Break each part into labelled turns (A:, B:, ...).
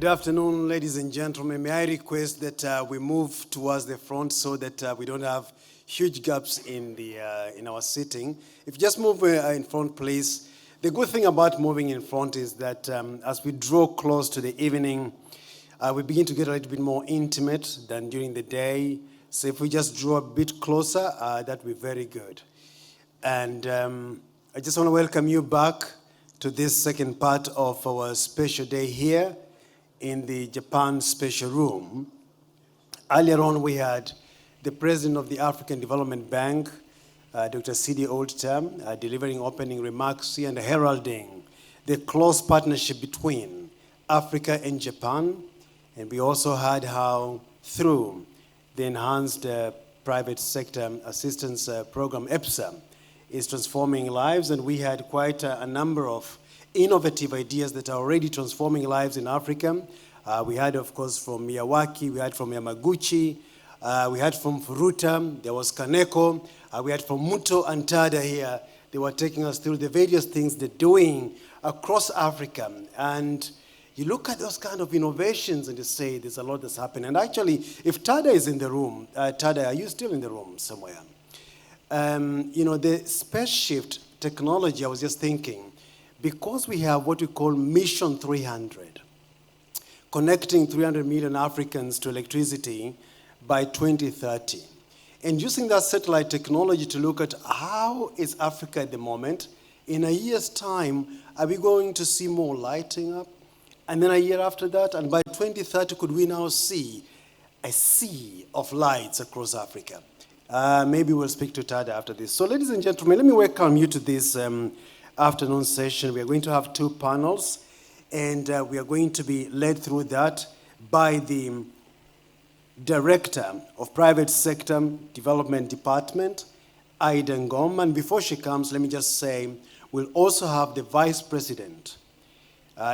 A: Good afternoon, ladies and gentlemen. May I request that we move towards the front so that we don't have huge gaps in our sitting. If you just move in front, please. The good thing about moving in front is that as we draw close to the evening, we begin to get a little bit more intimate than during the day. So if we just draw a bit closer, that would be very good. And I just want to welcome you back to this second part of our special day here in the Japan Special Room. Earlier on, we had the President of the African Development Bank, Dr. C.D. Oldterm, delivering opening remarks here and heralding the close partnership between Africa and Japan. And we also heard how through the Enhanced Private Sector Assistance Program, EPSA, is transforming lives. And we had quite a number of innovative ideas that are already transforming lives in Africa. We had, of course, from Miyawaki, we had from Yamaguchi, we had from Furuta, there was Kaneko, we had from Muto and Tada here. They were taking us through the various things they're doing across Africa. And you look at those kind of innovations and you say there's a lot that's happening. And actually, if Tada is in the room, Tada, are you still in the room somewhere? The space shift technology, I was just thinking, because we have what we call Mission 300, connecting 300 million Africans to electricity by 2030, and using that satellite technology to look at how is Africa at the moment, in a year's time, are we going to see more lighting up? And then a year after that, and by 2030, could we now see a sea of lights across Africa? Maybe we'll speak to Tada after this. So ladies and gentlemen, let me welcome you to this afternoon session. We are going to have two panels, and we are going to be led through that by the Director of Private Sector Development Department, Aida Ngom. And before she comes, let me just say, we'll also have the Vice President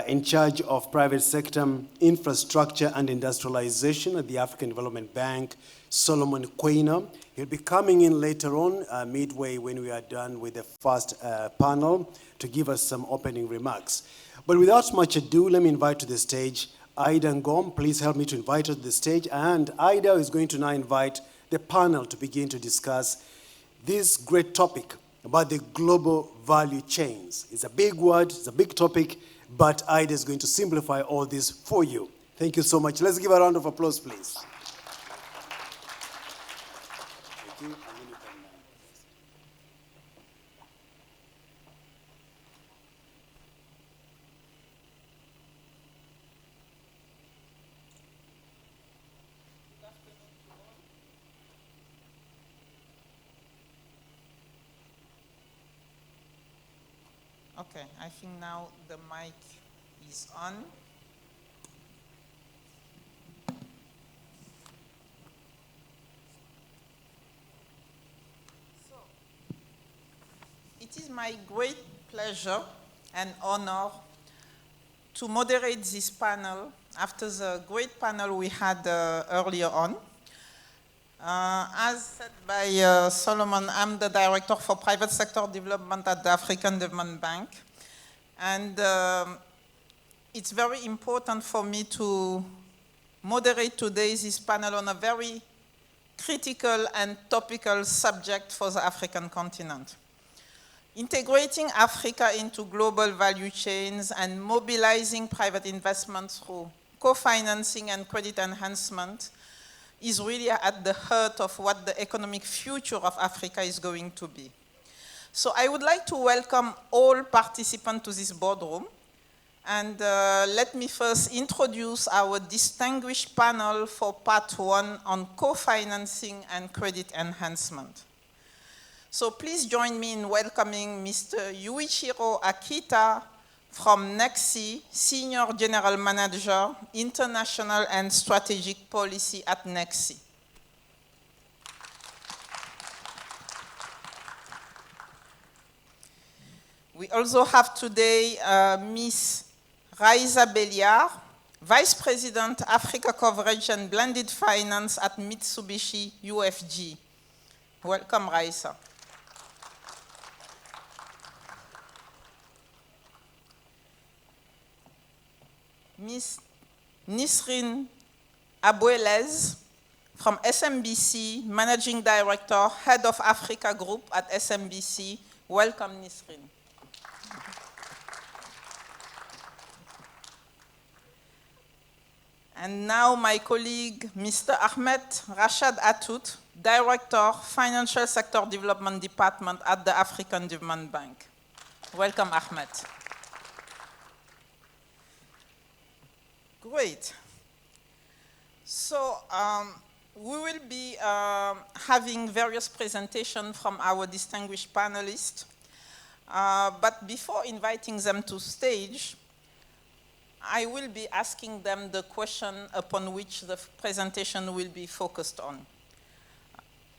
A: in charge of private sector infrastructure and industrialization at the African Development Bank, Solomon Quainer. He'll be coming in later on, midway when we are done with the first panel, to give us some opening remarks. But without much ado, let me invite to the stage Aida Ngom. Please help me to invite her to the stage. And Aida is going to now invite the panel to begin to discuss this great topic about the global value chains. It's a big word, it's a big topic, but Aida is going to simplify all this for you. Thank you so much. Let's give a round of applause, please.
B: Okay, I think now the mic is on. So, it is my great pleasure and honor to moderate this panel after the great panel we had earlier on. As said by Solomon, I'm the Director for Private Sector Development at the African Development Bank. And it's very important for me to moderate today this panel on a very critical and topical subject for the African continent. Integrating Africa into global value chains and mobilizing private investment through co-financing and credit enhancement is really at the heart of what the economic future of Africa is going to be. So I would like to welcome all participants to this boardroom. And let me first introduce our distinguished panel for part one on co-financing and credit enhancement. So please join me in welcoming Mr. Yuichiro Akita from NEXI, Senior General Manager, International and Strategic Policy at NEXI. We also have today Ms. Raisa Belliard, Vice President, Africa Coverage and Blended Finance at Mitsubishi UFG. Welcome, Raisa. Nisrin Abuelez from SMBC, Managing Director, Head of Africa Group at SMBC. Welcome, Nisrin. And now my colleague, Mr. Ahmed Rashad Atout, Director, Financial Sector Development Department at the African Development Bank. Welcome, Ahmed. Great. So we will be having various presentations from our distinguished panelists. But before inviting them to stage, I will be asking them the question upon which the presentation will be focused on,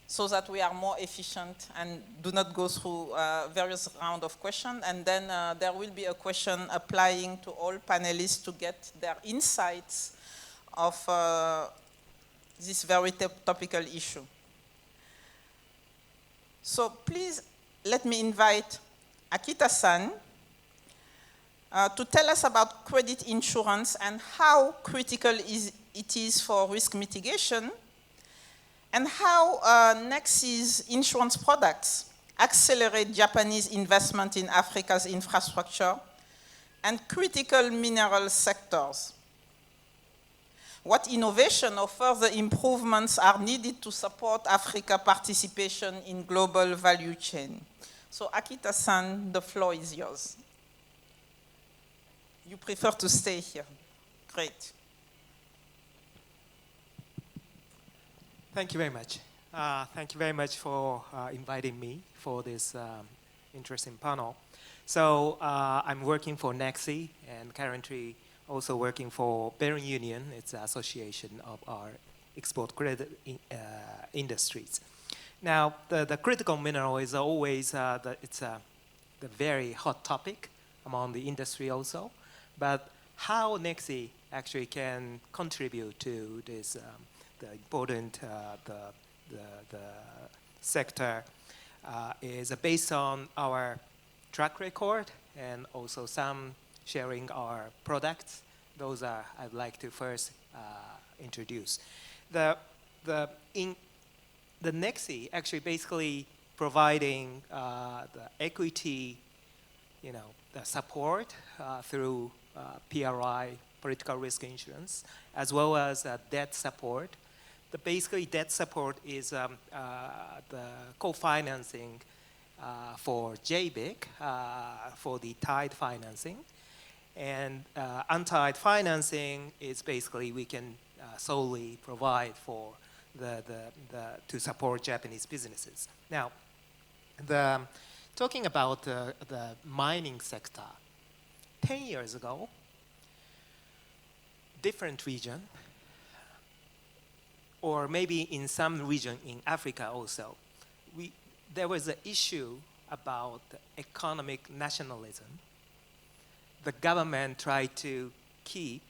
B: so that we are more efficient and do not go through various rounds of questions. And then there will be a question applying to all panelists to get their insights of this very topical issue. So please let me invite Akita-san to tell us about credit insurance and how critical it is for risk mitigation, and how Nexi's insurance products accelerate Japanese investment in Africa's infrastructure and critical mineral sectors. What innovation or further improvements are needed to support Africa's participation in global value chain? So Akita-san, the floor is yours. You prefer to stay here. Great.
C: Thank you very much. Thank you very much for inviting me for this interesting panel. So I'm working for Nexi and currently also working for Bearing Union. It's an association of our export credit industries. Now, the critical mineral is always, it's the very hot topic among the industry also. But how Nexi actually can contribute to this, the important the sector is based on our track record and also some sharing our products. Those are I'd like to first introduce. The Nexi actually basically providing the equity, the support through PRI, political risk insurance, as well as debt support. Basically, debt support is the co-financing for JBIC, for the tied financing. And untied financing is basically we can solely provide for to support Japanese businesses. Now, talking about the mining sector, 10 years ago, different region, or maybe in some region in Africa also, there was an issue about economic nationalism. The government tried to keep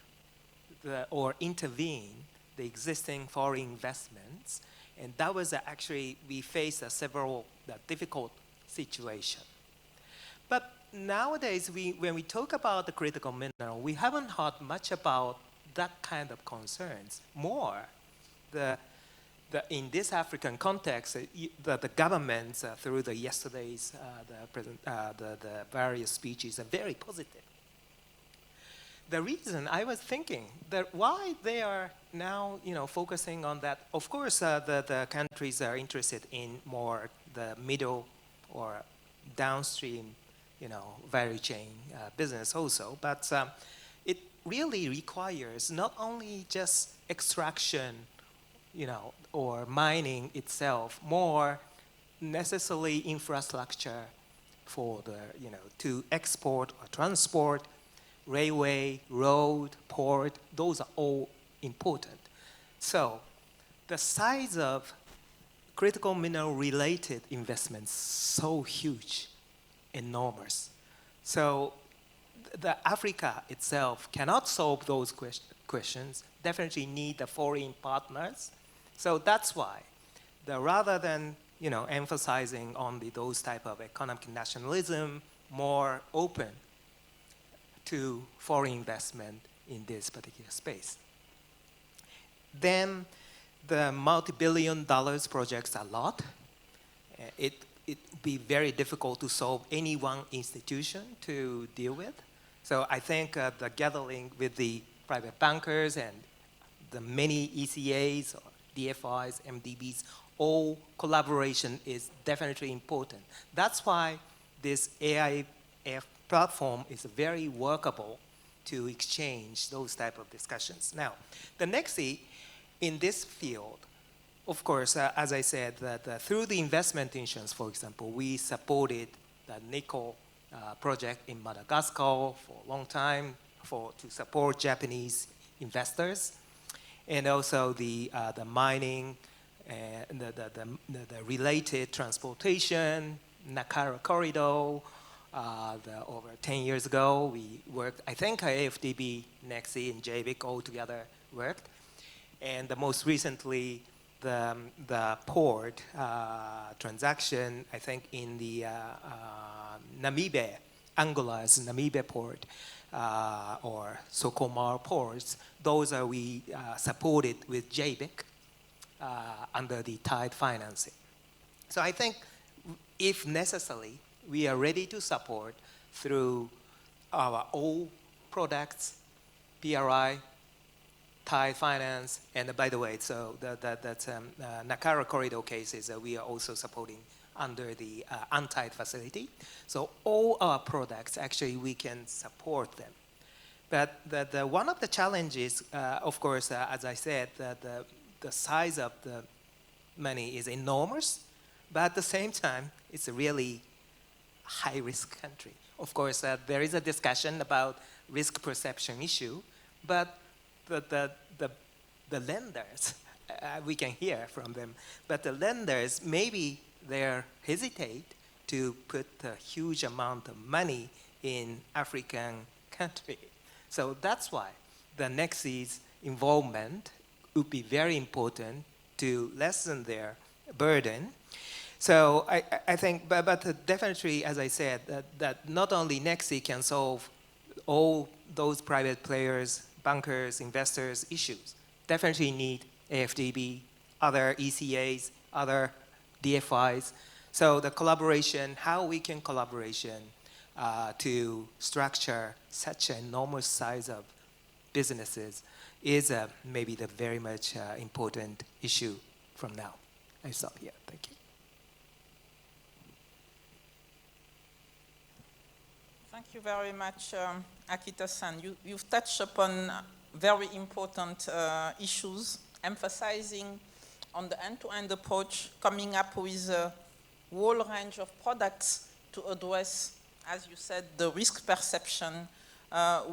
C: or intervene the existing foreign investments, and that was actually, we faced several difficult situations. But nowadays, when we talk about the critical mineral, we haven't heard much about that kind of concerns. More, in this African context, the governments through the yesterday's the various speeches are very positive. The reason I was thinking that why they are now focusing on that. Of course, the countries are interested in more the middle or downstream value chain business also, but it really requires not only just extraction, or mining itself, more necessarily infrastructure for the, to export or transport, railway, road, port, those are all important. So the size of critical mineral related investments so huge, enormous. So the Africa itself cannot solve those questions, definitely need the foreign partners. So that's why, rather than emphasizing on those type of economic nationalism, more open to foreign investment in this particular space. then the multi-billion dollars projects a lot. It would be very difficult to solve any one institution to deal with. So I think the gathering with the private bankers and the many ECAs, or DFIs, MDBs, all collaboration is definitely important. That's why this AIF platform is very workable to exchange those type of discussions. Now, the next thing in this field, of course, as I said, that through the investment insurance, for example, we supported the nickel project in Madagascar for a long time to support Japanese investors, and also the mining and the related transportation, Nakara corridor. Over 10 years ago, we worked, I think AFDB, NEXI, and JBIC all together worked. And the most recently, the port transaction, I think in the Namibia, Angola's Namibia port, or Socomar ports, those are we supported with JBIC under the tide financing. So I think if necessary, we are ready to support through our own products, PRI, Thai finance, and by the way, so that's Nakara corridor cases we are also supporting under the UNTIED facility. So all our products, actually, we can support them. But one of the challenges, of course, as I said, the size of the money is enormous, but at the same time, it's a really high-risk country. Of course, there is a discussion about risk perception issue, but the lenders, we can hear from them, but the lenders, maybe they hesitate to put a huge amount of money in African country. So that's why the NEXI's involvement would be very important to lessen their burden. So I think, but definitely, as I said, that not only NEXI can solve all those private players, bankers, investors issues, definitely need AFDB, other ECAs, other DFIs. So the collaboration, how we can collaboration to structure such an enormous size of businesses is maybe the very much important issue from now. I stop here. Thank you.
B: Thank you very much, Akita-san. You've touched upon very important issues, emphasizing on the end-to-end approach, coming up with a whole range of products to address, as you said, the risk perception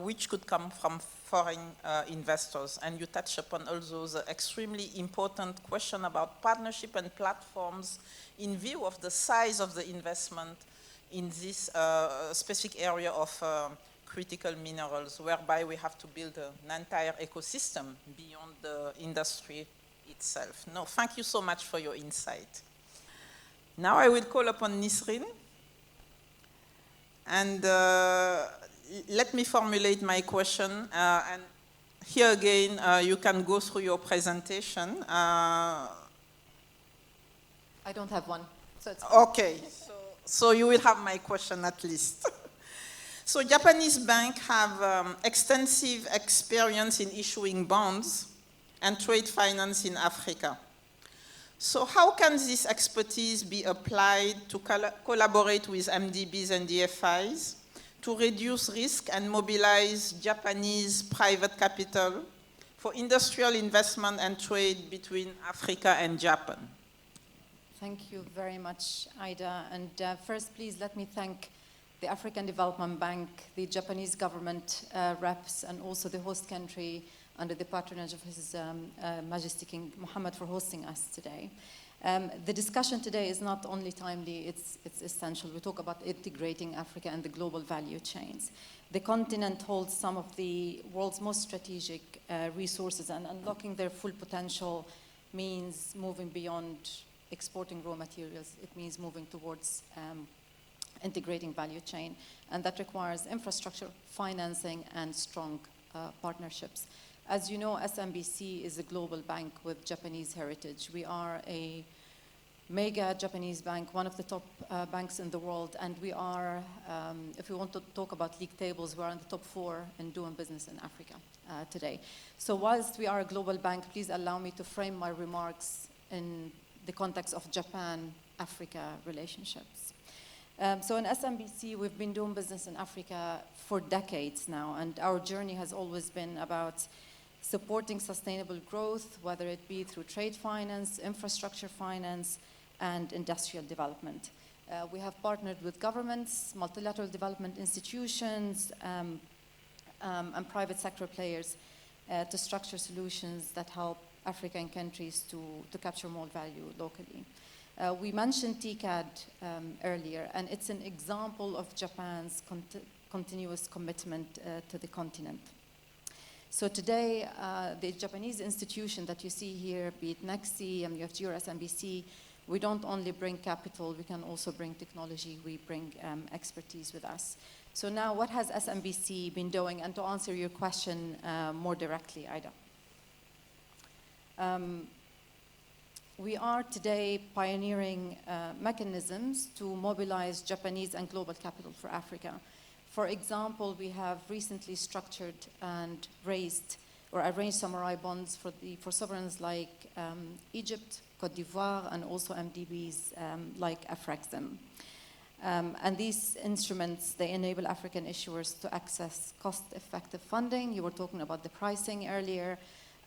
B: which could come from foreign investors. And you touched upon also the extremely important question about partnership and platforms in view of the size of the investment in this specific area of critical minerals, whereby we have to build an entire ecosystem beyond the industry itself. No, thank you so much for your insight. Now I will call upon Nisrin. And let me formulate my question. And here again, you can go through your presentation.
D: I don't have one. So it's
B: okay. So you will have my question at least. So Japanese banks have extensive experience in issuing bonds and trade finance in Africa. So how can this expertise be applied to collaborate with MDBs and DFIs to reduce risk and mobilize Japanese private capital for industrial investment and trade between Africa and Japan?
D: Thank you very much, Ida. And first, please let me thank the African Development Bank, the Japanese government reps, and also the host country under the patronage of His Majesty King Mohammed for hosting us today. The discussion today is not only timely, it's essential. We talk about integrating Africa and the global value chains. The continent holds some of the world's most strategic resources, and unlocking their full potential means moving beyond exporting raw materials. It means moving towards integrating value chain, and that requires infrastructure, financing, and strong partnerships. As you know, SMBC is a global bank with Japanese heritage. We are a mega Japanese bank, one of the top banks in the world, and we are, if we want to talk about league tables, we're in the top 4 in doing business in Africa today. So whilst we are a global bank, please allow me to frame my remarks in the context of Japan-Africa relationships. So in SMBC, we've been doing business in Africa for decades now, and our journey has always been about supporting sustainable growth, whether it be through trade finance, infrastructure finance, and industrial development. We have partnered with governments, multilateral development institutions, and private sector players to structure solutions that help African countries to capture more value locally. We mentioned TCAD earlier, and it's an example of Japan's continuous commitment to the continent. So today, the Japanese institution that you see here, be it NEXI, MUFG, or SMBC, we don't only bring capital, we can also bring technology, we bring expertise with us. So now, what has SMBC been doing? And to answer your question more directly, Ida. We are today pioneering mechanisms to mobilize Japanese and global capital for Africa. For example, we have recently structured and raised or arranged samurai bonds for sovereigns like Egypt, Cote d'Ivoire, and also MDBs like Afrexim. And these instruments, they enable African issuers to access cost-effective funding. You were talking about the pricing earlier,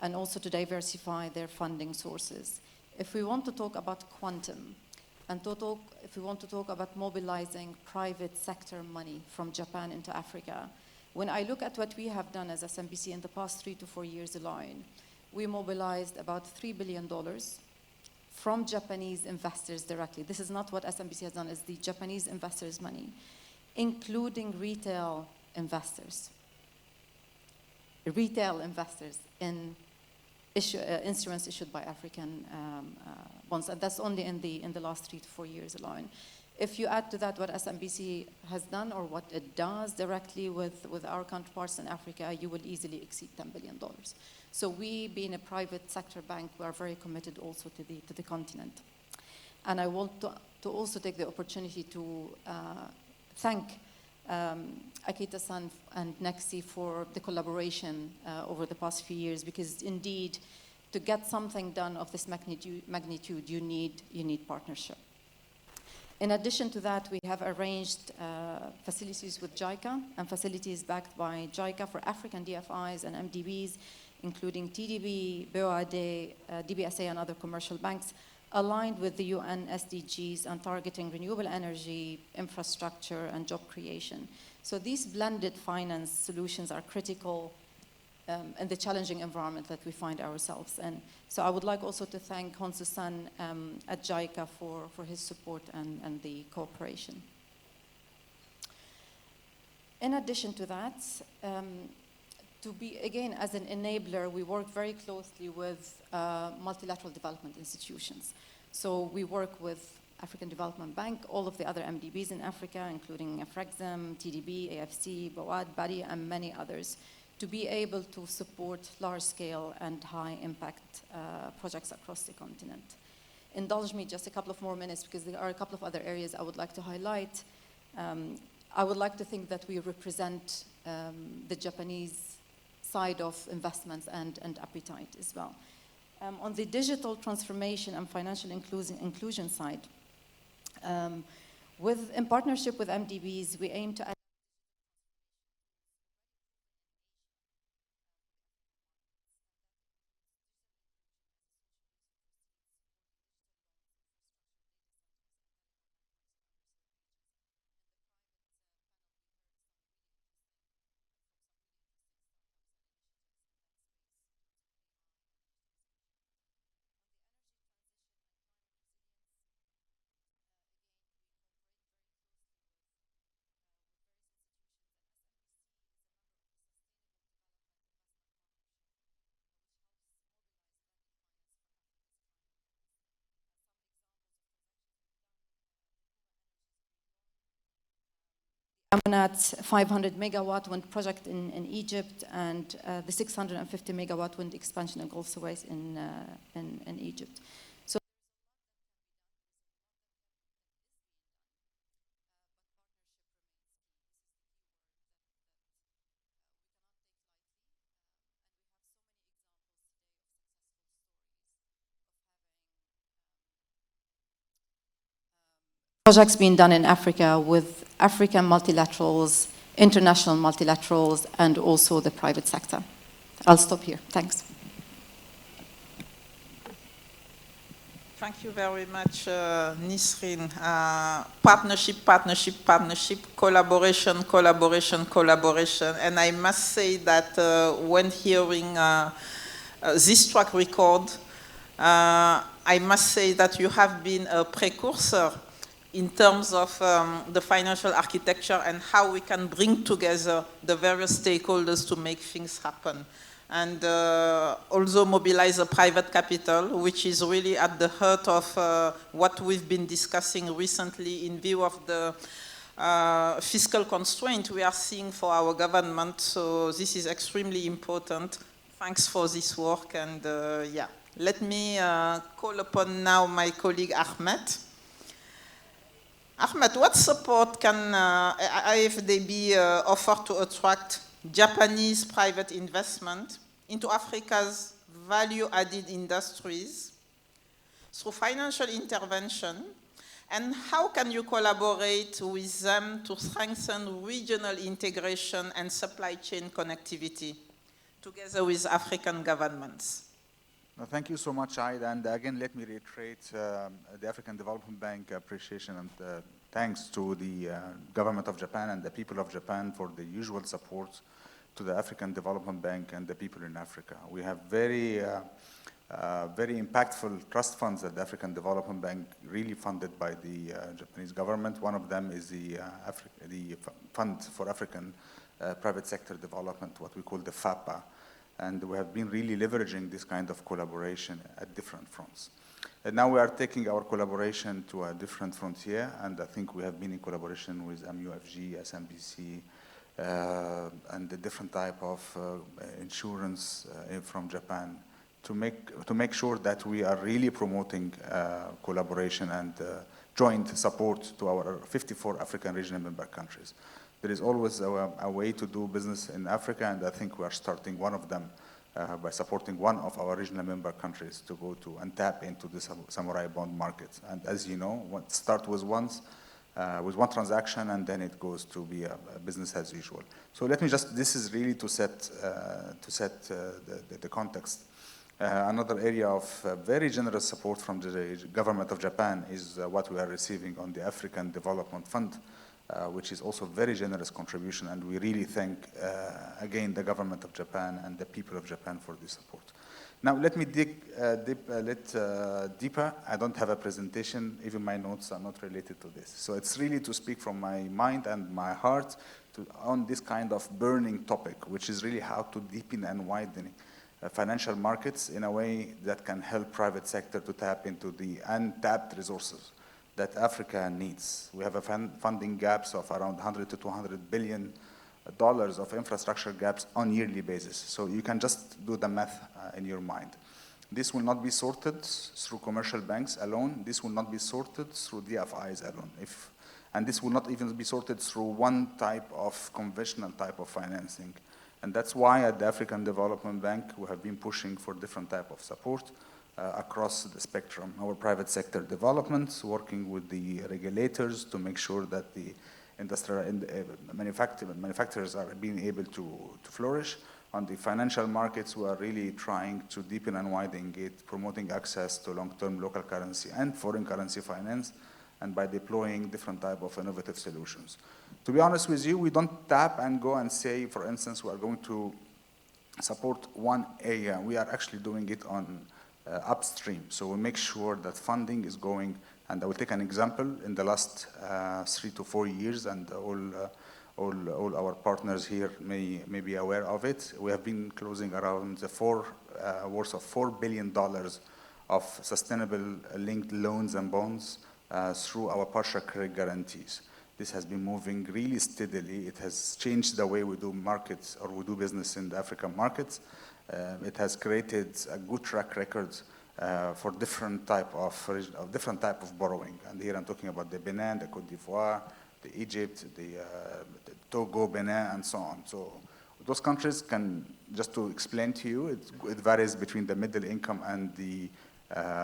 D: and also to diversify their funding sources. If we want to talk about quantum, and if we want to talk about mobilizing private sector money from Japan into Africa, when I look at what we have done as SMBC in the past 3 to 4 years alone, we mobilized about $3 billion from Japanese investors directly. This is not what SMBC has done, it's the Japanese investors' money, including retail investors. Retail investors in instruments issued by African bonds, and that's only in the last 3 to 4 years alone. If you add to that what SMBC has done or what it does directly with our counterparts in Africa, you will easily exceed $10 billion. So we, being a private sector bank, we are very committed also to the continent. And I want to also take the opportunity to thank Akita-san and NEXI for the collaboration over the past few years, because indeed, to get something done of this magnitude, you need partnership. In addition to that, we have arranged facilities with JICA and facilities backed by JICA for African DFIs and MDBs, including TDB, BOAD, DBSA, and other commercial banks, aligned with the UN SDGs and targeting renewable energy, infrastructure, and job creation. So these blended finance solutions are critical in the challenging environment that we find ourselves in. So I would like also to thank Honsu-san at JICA for his support and the cooperation. In addition to that, to be, again, as an enabler, we work very closely with multilateral development institutions. So we work with African Development Bank, all of the other MDBs in Africa, including Afrexim, TDB, AFC, BOAD, BADI, and many others, to be able to support large-scale and high-impact projects across the continent. Indulge me just a couple of more minutes, because there are a couple of other areas I would like to highlight. I would like to think that we represent the Japanese side of investments and appetite as well. On the digital transformation and financial inclusion side, in partnership with MDBs, we aim to Amanat 500 megawatt wind project in Egypt, and the 650 megawatt wind expansion in Gulf Suez in Egypt. So projects being done in Africa with African multilaterals, international multilaterals, and also the private sector. I'll stop here. Thanks.
B: Thank you very much, Nisreen. Partnership, partnership, partnership, collaboration, collaboration, collaboration. And I must say that when hearing this track record, I must say that you have been a precursor in terms of the financial architecture and how we can bring together the various stakeholders to make things happen. And also mobilize a private capital, which is really at the heart of what we've been discussing recently in view of the fiscal constraint we are seeing for our government. So this is extremely important. Thanks for this work. And yeah, let me call upon now my colleague Ahmed. Ahmed, what support can AFDB offer to attract Japanese private investment into Africa's value-added industries through financial intervention? And how can you collaborate with them to strengthen regional integration and supply chain connectivity together with African governments?
E: Thank you so much, Aida. And again, let me reiterate the African Development Bank appreciation and thanks to the government of Japan and the people of Japan for the usual support to the African Development Bank and the people in Africa. We have very impactful trust funds that the African Development Bank really funded by the Japanese government. One of them is the Fund for African Private Sector Development, what we call the FAPA. And we have been really leveraging this kind of collaboration at different fronts. And now we are taking our collaboration to a different frontier, and I think we have been in collaboration with MUFG, SMBC, and the different type of insurance from Japan to make sure that we are really promoting collaboration and joint support to our 54 African regional member countries. There is always a way to do business in Africa, and I think we are starting one of them by supporting one of our regional member countries to go to and tap into the samurai bond market. And as you know, start with one transaction, and then it goes to be a business as usual. So let me just, this is really to set the context. Another area of very generous support from the government of Japan is what we are receiving on the African Development Fund, which is also a very generous contribution, and we really thank, again, the government of Japan and the people of Japan for this support. Now, let me dig deeper. I don't have a presentation. Even my notes are not related to this. So it's really to speak from my mind and my heart on this kind of burning topic, which is really how to deepen and widen financial markets in a way that can help private sector to tap into the untapped resources that Africa needs. We have a funding gaps of around 100 to 200 billion dollars of infrastructure gaps on yearly basis. So you can just do the math in your mind. This will not be sorted through commercial banks alone. This will not be sorted through DFIs alone. And this will not even be sorted through one type of conventional type of financing. And that's why at the African Development Bank, we have been pushing for different type of support across the spectrum. Our private sector developments, working with the regulators to make sure that the industrial manufacturers are being able to flourish. On the financial markets, we are really trying to deepen and widen it, promoting access to long-term local currency and foreign currency finance, and by deploying different type of innovative solutions. To be honest with you, we don't tap and go and say, for instance, we are going to support one area. We are actually doing it on upstream. So we make sure that funding is going, and I will take an example. In the last 3 to 4 years, and all our partners here may be aware of it, we have been closing around worth of $4 billion of sustainable linked loans and bonds through our partial credit guarantees. This has been moving really steadily. It has changed the way we do markets or we do business in the African markets. It has created a good track record for different type of borrowing. And here I'm talking about the Benin, the Cote d'Ivoire, the Egypt, the Togo, Benin, and so on. So those countries can, just to explain to you, it varies between the middle income and the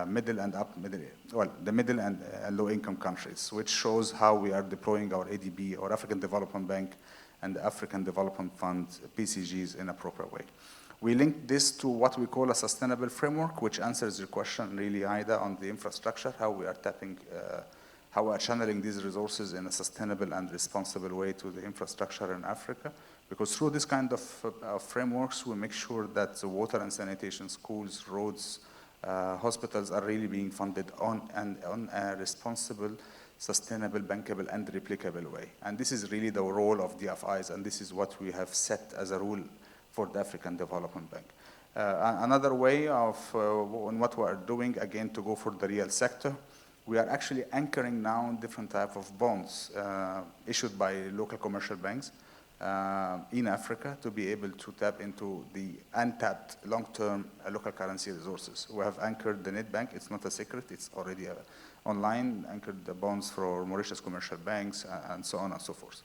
E: middle and low income countries, which shows how we are deploying our ADB, or African Development Bank, and the African Development Fund, PCGs, in a proper way. We link this to what we call a sustainable framework, which answers your question really, Aida, on the infrastructure, how we are tapping, how we are channeling these resources in a sustainable and responsible way to the infrastructure in Africa. Because through this kind of frameworks, we make sure that the water and sanitation, schools, roads, hospitals are really being funded on a responsible, sustainable, bankable, and replicable way. And this is really the role of DFIs, and this is what we have set as a rule for the African Development Bank. Another way of what we are doing, again, to go for the real sector, we are actually anchoring now different type of bonds issued by local commercial banks in Africa to be able to tap into the untapped long-term local currency resources. We have anchored the net bank. It's not a secret. It's already online, anchored the bonds for Mauritius commercial banks, and so on and so forth.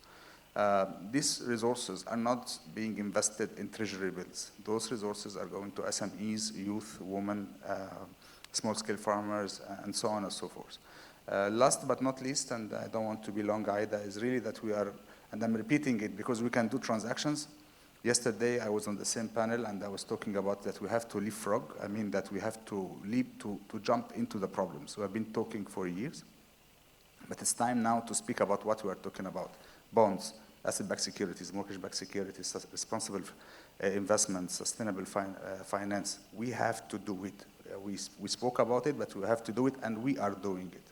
E: These resources are not being invested in treasury bills. Those resources are going to SMEs, youth, women, small-scale farmers, and so on and so forth. Last but not least, and I don't want to be long, Aida, is really that we are, and I'm repeating it because we can do transactions. Yesterday, I was on the same panel, and I was talking about that we have to leapfrog. I mean that we have to leap to jump into the problems. We have been talking for years, but it's time now to speak about what we are talking about. Bonds, asset-backed securities, mortgage-backed securities, responsible investments, sustainable finance. We have to do it. We spoke about it, but we have to do it, and we are doing it.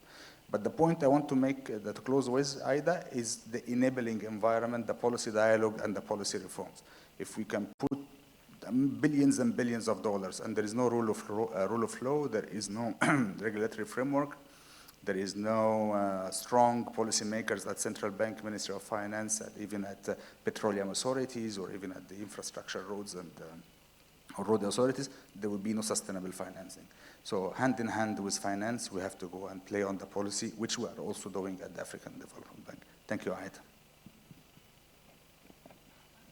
E: But the point I want to make, to close with, Aida, is the enabling environment, the policy dialogue, and the policy reforms. If we can put billions and billions of dollars, and there is no rule of law, there is no regulatory framework, there is no strong policymakers at Central Bank, Ministry of Finance, and even at petroleum authorities, or even at the infrastructure roads and or road authorities, there will be no sustainable financing. So hand in hand with finance, we have to go and play on the policy, which we are also doing at the African Development Bank. Thank you, Aida.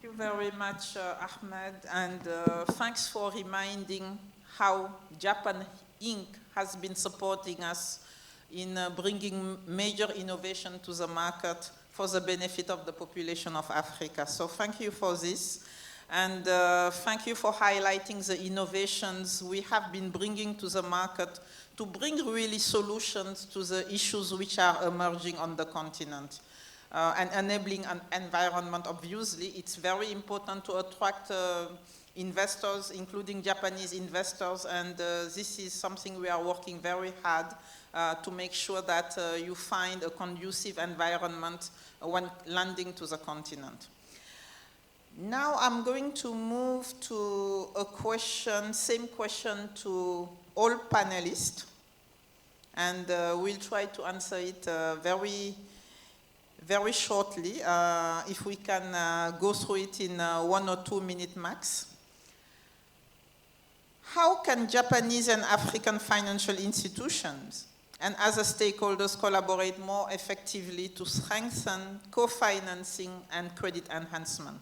B: Thank you very much, Ahmed, and thanks for reminding how Japan Inc. has been supporting us in bringing major innovation to the market for the benefit of the population of Africa. So thank you for this. And thank you for highlighting the innovations we have been bringing to the market to bring really solutions to the issues which are emerging on the continent. And enabling an environment, obviously, it's very important to attract investors, including Japanese investors, and this is something we are working very hard to make sure that you find a conducive environment when landing to the continent. Now I'm going to move to a question, same question to all panelists, and we'll try to answer it very shortly, if we can go through it in 1 or 2 minutes max. How can Japanese and African financial institutions and other stakeholders collaborate more effectively to strengthen co-financing and credit enhancement?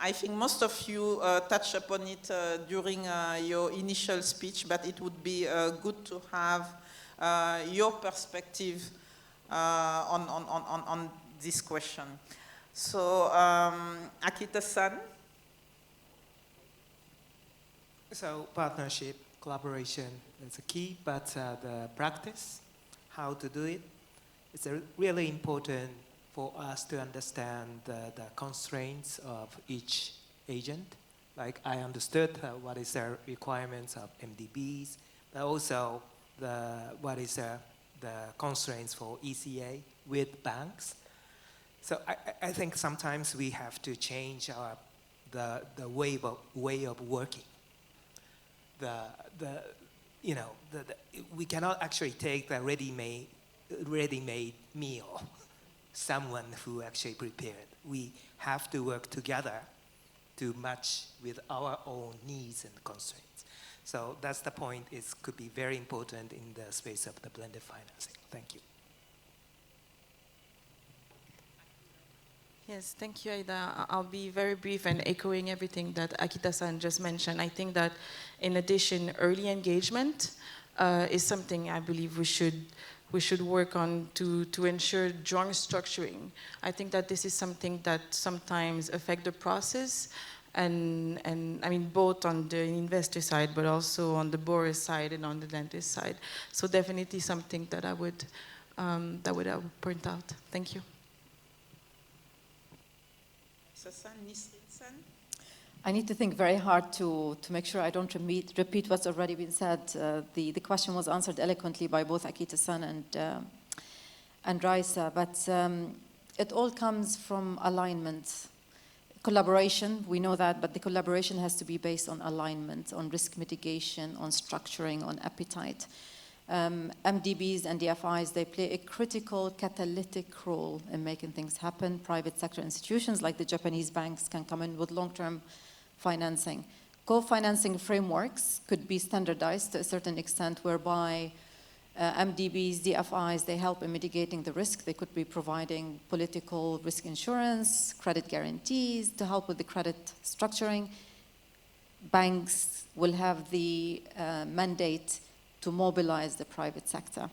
B: I think most of you touched upon it during your initial speech, but it would be good to have your perspective on this question. So, Akita-san.
C: So partnership, collaboration is a key, but the practice, how to do it, it's really important for us to understand the constraints of each agent. Like I understood what is the requirements of MDBs, but also what is the constraints for ECA with banks. So I think sometimes we have to change the way of working. We cannot actually take the ready-made meal. someone who actually prepared. We have to work together to match with our own needs and constraints. So that's the point. It could be very important in the space of the blended financing. Thank you.
F: Yes, thank you, Aida. I'll be very brief and echoing everything that Akita-san just mentioned. I think that in addition, early engagement is something I believe we should work on to ensure joint structuring. I think that this is something that sometimes affect the process and I mean both on the investor side but also on the borrower side and on the lender side. So definitely something that I would point out. Thank you.
D: I need to think very hard to make sure I don't repeat what's already been said. The question was answered eloquently by both Akita-san and Raisa, but it all comes from alignment. Collaboration, we know that, but the collaboration has to be based on alignment, on risk mitigation, on structuring, on appetite. MDBs and DFIs, they play a critical catalytic role in making things happen. Private sector institutions like the Japanese banks can come in with long-term financing. Co-financing frameworks could be standardized to a certain extent whereby MDBs, DFIs, they help in mitigating the risk. They could be providing political risk insurance, credit guarantees to help with the credit structuring. Banks will have the mandate to mobilize the private sector.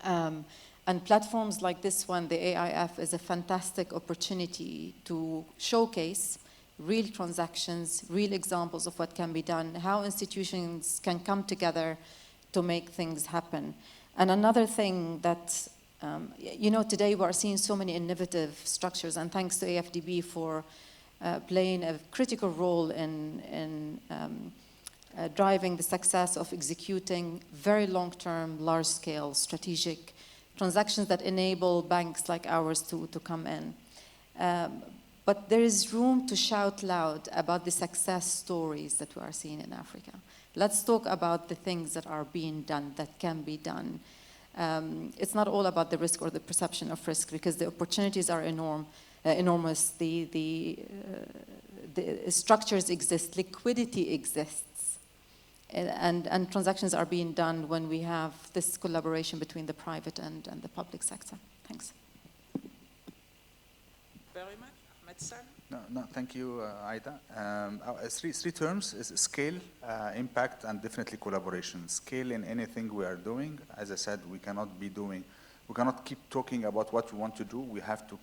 D: And platforms like this one, the AIF, is a fantastic opportunity to showcase real transactions, real examples of what can be done, how institutions can come together to make things happen. And another thing that, you know, today we are seeing so many innovative structures, and thanks to AFDB for playing a critical role in driving the success of executing very long-term, large-scale, strategic transactions that enable banks like ours to come in. But there is room to shout loud about the success stories that we are seeing in Africa. Let's talk about the things that are being done, that can be done. It's not all about the risk or the perception of risk, because the opportunities are enormous. The structures exist, liquidity exists, and transactions are being done when we have this collaboration between the private and the public sector. Thanks.
B: Very much. Ahmed-san?
E: No, thank you, Aida. Three terms is scale, impact, and definitely collaboration. Scale in anything we are doing. As I said, we cannot keep talking about what we want to do. We have to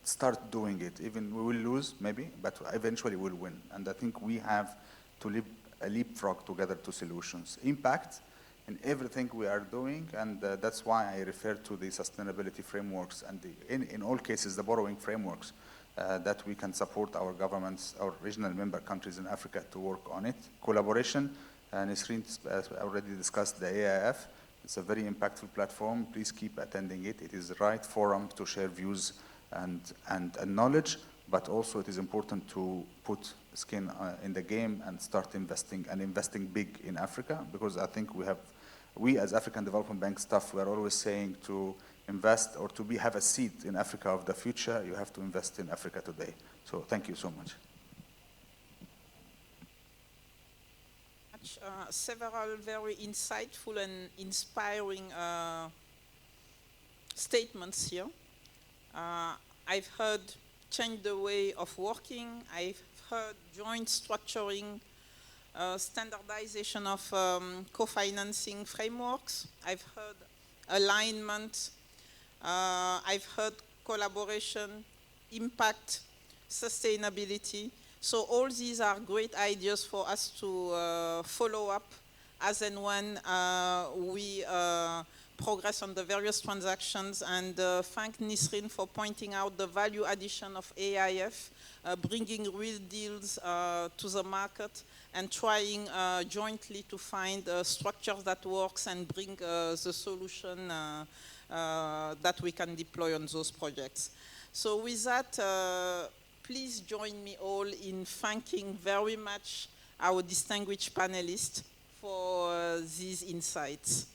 E: start doing it. Even we will lose, maybe, but eventually we'll win. And I think we have to leapfrog together to solutions. Impact in everything we are doing, and that's why I refer to the sustainability frameworks and in all cases, the borrowing frameworks. That we can support our governments, our regional member countries in Africa to work on it. Collaboration, Nisreen already discussed the AIF. It's a very impactful platform. Please keep attending it. It is the right forum to share views and knowledge, but also it is important to put skin in the game and start investing big in Africa, because I think we as African Development Bank staff, we are always saying to invest or to have a seat in Africa of the future, you have to invest in Africa today. So thank you so much.
B: Several very insightful and inspiring statements here. I've heard change the way of working. I've heard joint structuring, standardization of co-financing frameworks. I've heard alignment. I've heard collaboration, impact, sustainability. So all these are great ideas for us to follow up as and when we progress on the various transactions. And thank Nisreen for pointing out the value addition of AIF, bringing real deals to the market and trying jointly to find structures that works and bring the solution that we can deploy on those projects. So with that, please join me all in thanking very much our distinguished panelists for these insights.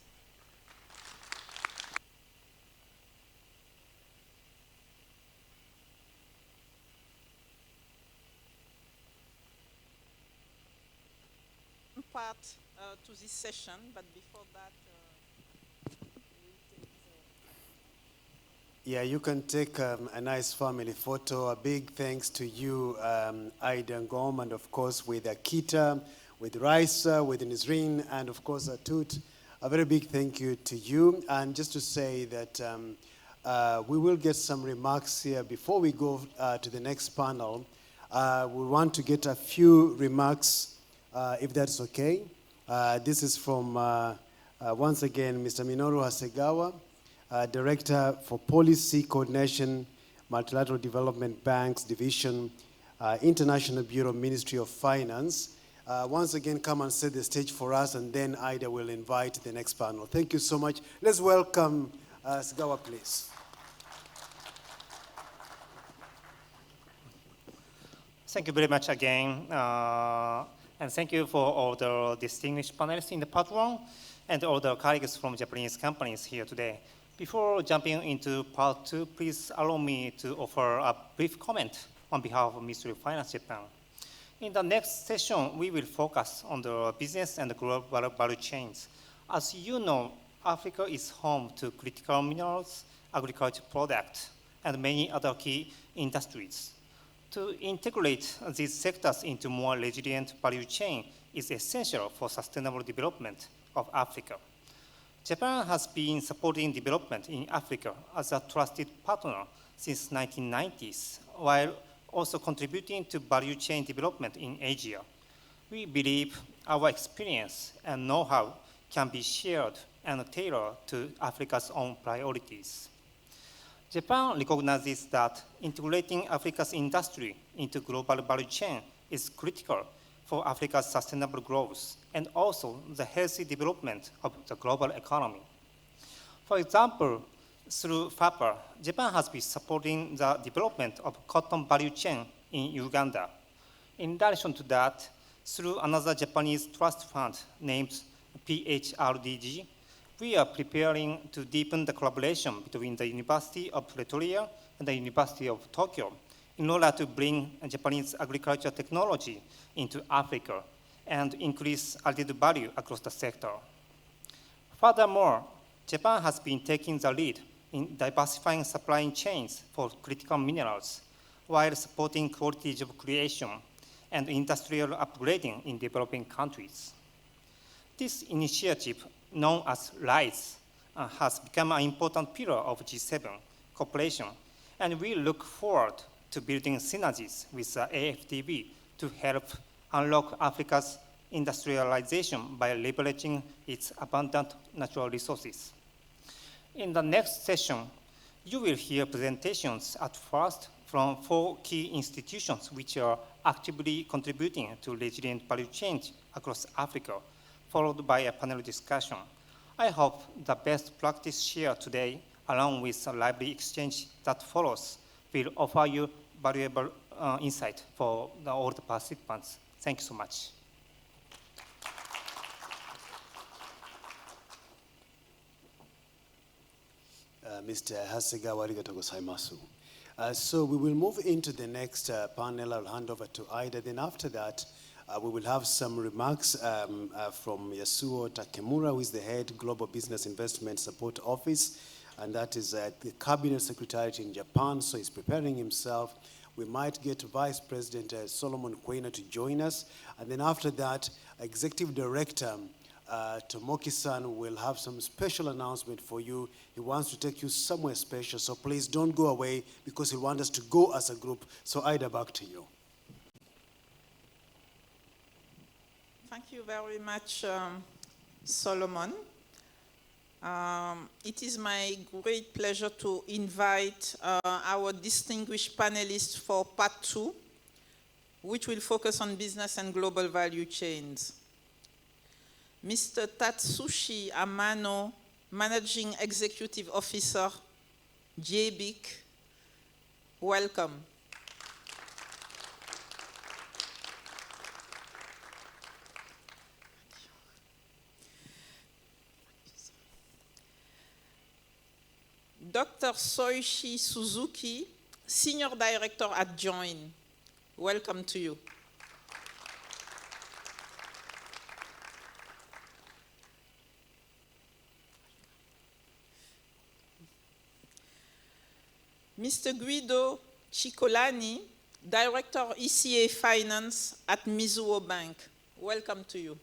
B: part to this session, but before that,
A: Yeah, you can take a nice family photo. A big thanks to you, Ida Ngom, and of course with Akita, with Raisa, with Nizreen, and of course Atut. A very big thank you to you. And just to say that we will get some remarks here before we go to the next panel. We want to get a few remarks, if that's okay. This is from, once again, Mr. Minoru Hasegawa, Director for Policy Coordination, Multilateral Development Banks Division, International Bureau, Ministry of Finance. Once again, come and set the stage for us, and then Ida will invite the next panel. Thank you so much. Let's welcome Hasegawa, please.
G: Thank you very much again. And thank you for all the distinguished panelists in the part one and all the colleagues from Japanese companies here today. Before jumping into part two, please allow me to offer a brief comment on behalf of Ministry of Finance Japan. In the next session, we will focus on the business and the global value chains. As you know, Africa is home to critical minerals, agriculture products, and many other key industries. To integrate these sectors into more resilient value chain is essential for sustainable development of Africa. Japan has been supporting development in Africa as a trusted partner since 1990s, while also contributing to value chain development in Asia. We believe our experience and know-how can be shared and tailored to Africa's own priorities. Japan recognizes that integrating Africa's industry into global value chain is critical for Africa's sustainable growth and also the healthy development of the global economy. For example, through FAPA, Japan has been supporting the development of cotton value chain in Uganda. In addition to that, through another Japanese trust fund named PHRDG, we are preparing to deepen the collaboration between the University of Pretoria and the University of Tokyo in order to bring Japanese agriculture technology into Africa and increase added value across the sector. Furthermore, Japan has been taking the lead in diversifying supply chains for critical minerals while supporting quality job creation and industrial upgrading in developing countries. This initiative, known as RISE, has become an important pillar of G7 cooperation, and we look forward to building synergies with the AFDB to help unlock Africa's industrialization by leveraging its abundant natural resources. In the next session, you will hear presentations at first from 4 key institutions which are actively contributing to resilient value chains across Africa, followed by a panel discussion. I hope the best practice shared today, along with a lively exchange that follows, will offer you valuable insight for all the participants. Thank you so much.
A: Mr. Hasegawa, arigatou gozaimasu. So we will move into the next panel. I'll hand over to Ida. Then after that, we will have some remarks from Yasuo Takemura, who is the head Global Business Investment Support Office, and that is the Cabinet Secretary in Japan, so he's preparing himself. We might get Vice President Solomon Kwena to join us, and then after that, Executive Director Tomoki-san will have some special announcement for you. He wants to take you somewhere special, so please don't go away because he wants us to go as a group. So Ida, back to you.
B: thank you very much, Solomon. It is my great pleasure to invite our distinguished panelists for part 2, which will focus on business and global value chains. Mr. Tatsushi Amano, Managing Executive Officer, JBIC, welcome. Dr. Soichi Suzuki, Senior Director at Join, welcome to you. Mr. Guido Ciccolani, Director ECA Finance at Mizuho Bank. Welcome to you.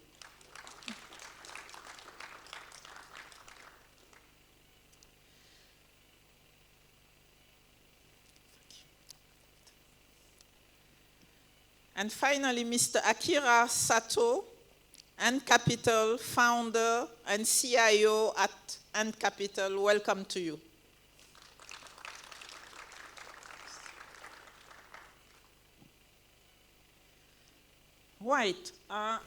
B: And finally, Mr. Akira Sato, Ant Capital founder and CIO at Ant Capital. Welcome to you. Right.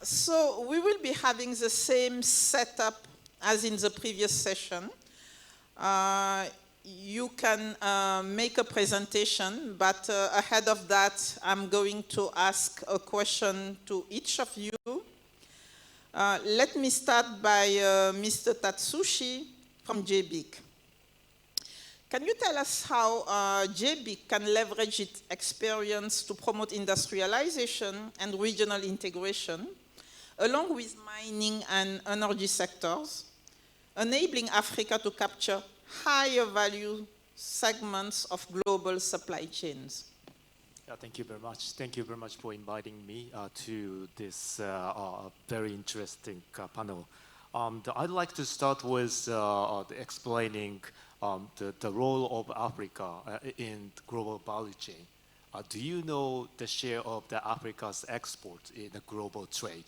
B: So we will be having the same setup as in the previous session. You can make a presentation, but ahead of that, I'm going to ask a question to each of you. Let me start by Mr. Tatsushi from JBIC. Can you tell us how JBIC can leverage its experience to promote industrialization and regional integration, along with mining and energy sectors, enabling Africa to capture higher value segments of global supply chains?
H: Yeah, thank you very much. Thank you very much for inviting me to this very interesting panel. I'd like to start with explaining the role of Africa in the global value chain. Do you know the share of the Africa's export in the global trade?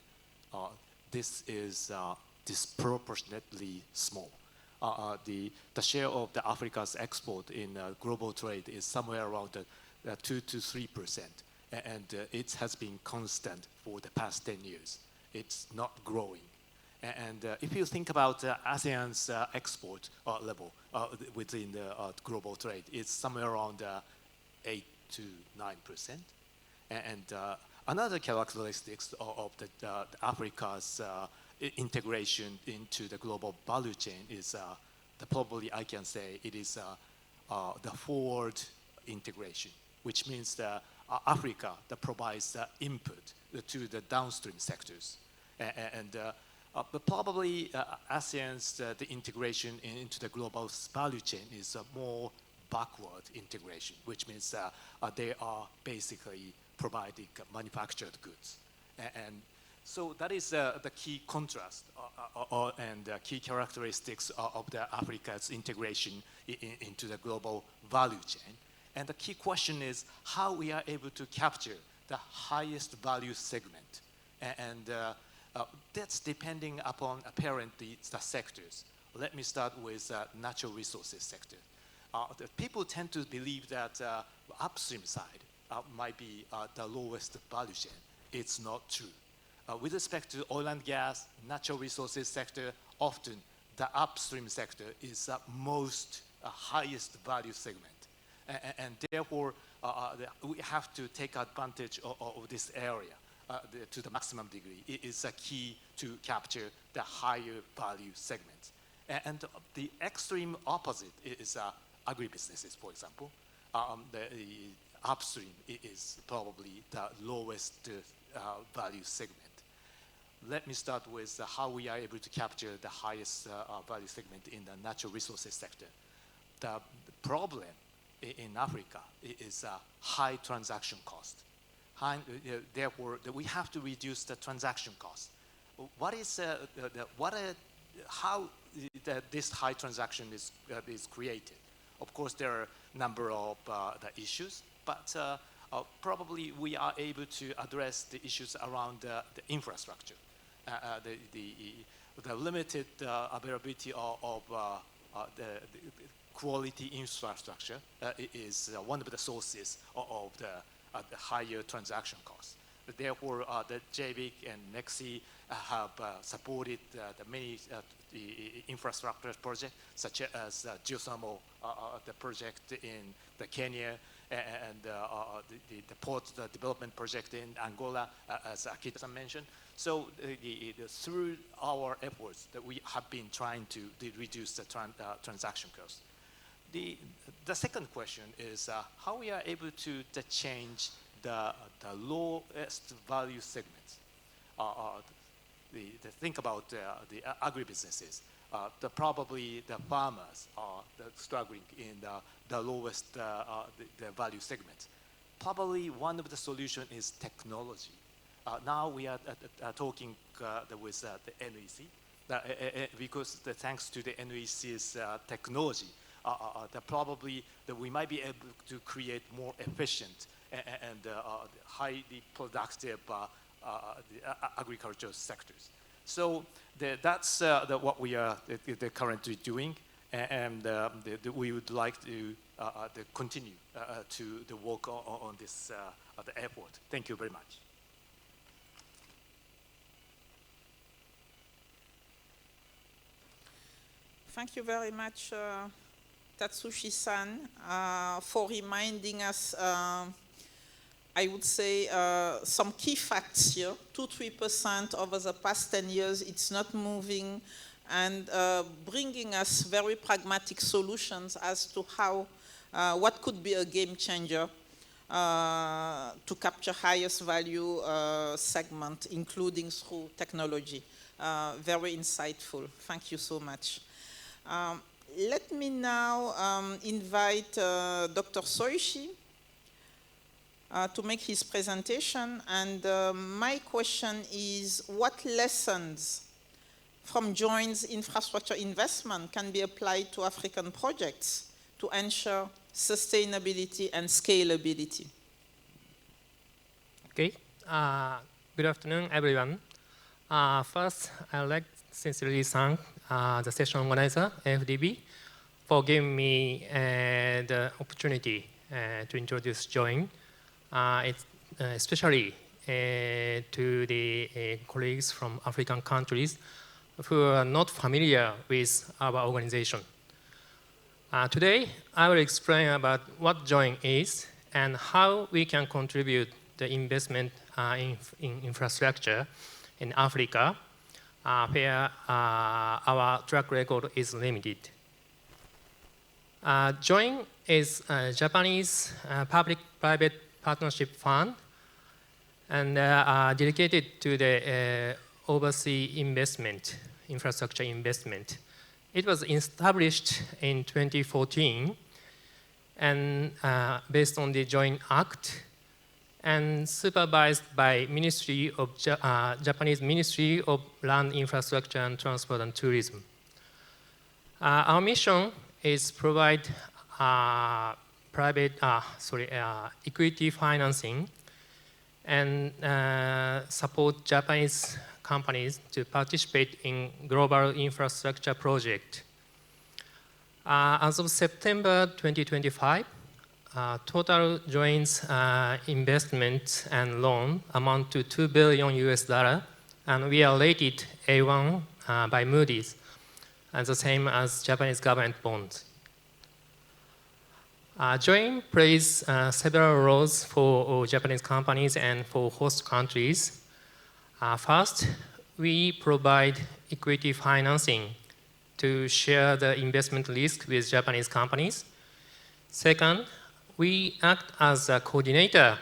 H: This is disproportionately small. The share of the Africa's export in global trade is somewhere around 2 to 3%, and it has been constant for the past 10 years. It's not growing. And if you think about ASEAN's export level within the global trade, it's somewhere around 8 to 9%. And another characteristics of the Africa's integration into the global value chain is probably I can say it is the forward integration, which means that Africa that provides input to the downstream sectors. But probably ASEAN's the integration into the global value chain is more backward integration, which means they are basically providing manufactured goods. And so that is the key contrast and key characteristics of the Africa's integration into the global value chain. And the key question is how we are able to capture the highest value segment. And that's depending upon apparently the sectors. Let me start with natural resources sector. The people tend to believe that the upstream side might be the lowest value chain. It's not true. With respect to oil and gas, natural resources sector, often the upstream sector is the most highest value segment. And therefore, we have to take advantage of this area to the maximum degree. It is a key to capture the higher value segments. And the extreme opposite is agribusinesses, for example. The upstream is probably the lowest value segment. Let me start with how we are able to capture the highest value segment in the natural resources sector. The problem in Africa is high transaction cost. Therefore, we have to reduce the transaction cost. What is how this high transaction is created? Of course, there are a number of the issues, but probably we are able to address the issues around the infrastructure, the limited availability of the quality infrastructure is one of the sources of the higher transaction costs. Therefore, the JBIC and NEXI have supported the many the infrastructure projects, such as geothermal the project in the Kenya and the port development project in Angola, as Akita mentioned. So through our efforts that we have been trying to reduce the transaction cost. The second question is how we are able to change the lowest value segments. think about the agribusinesses, probably the farmers are struggling in the lowest the value segment. Probably one of the solutions is technology. Now we are talking with the NEC, because thanks to the NEC's technology, probably that we might be able to create more efficient and highly productive agricultural sectors. So that's what we are currently doing, and we would like to continue to work on this the effort. Thank you very much.
B: Thank you very much, Tatsushi-san, for reminding us, I would say, some key facts here. 2-3% over the past 10 years, it's not moving, and bringing us very pragmatic solutions as to how, what could be a game changer to capture highest value segment, including through technology. Very insightful. Thank you so much. Let me now invite Dr. Soishi to make his presentation. And my question is, what lessons from joint infrastructure investment can be applied to African projects to ensure sustainability and scalability?
I: Okay. Good afternoon, everyone. First, I'd like to sincerely thank the session organizer, FDB, for giving me the opportunity to introduce Join, especially to the colleagues from African countries who are not familiar with our organization. Today, I will explain about what Join is and how we can contribute the investment in infrastructure in Africa, where our track record is limited. Join is a Japanese public-private partnership fund and dedicated to the overseas investment, infrastructure investment. It was established in 2014 and based on the Joint Act and supervised by Japanese Ministry of Land, Infrastructure and Transport and Tourism. Our mission is provide equity financing and support Japanese companies to participate in global infrastructure project. As of September 2025, total joint investment and loan amount to $2 billion, and we are rated A1 by Moody's, and the same as Japanese government bonds. Join plays several roles for Japanese companies and for host countries. First, we provide equity financing to share the investment risk with Japanese companies. Second, we act as a coordinator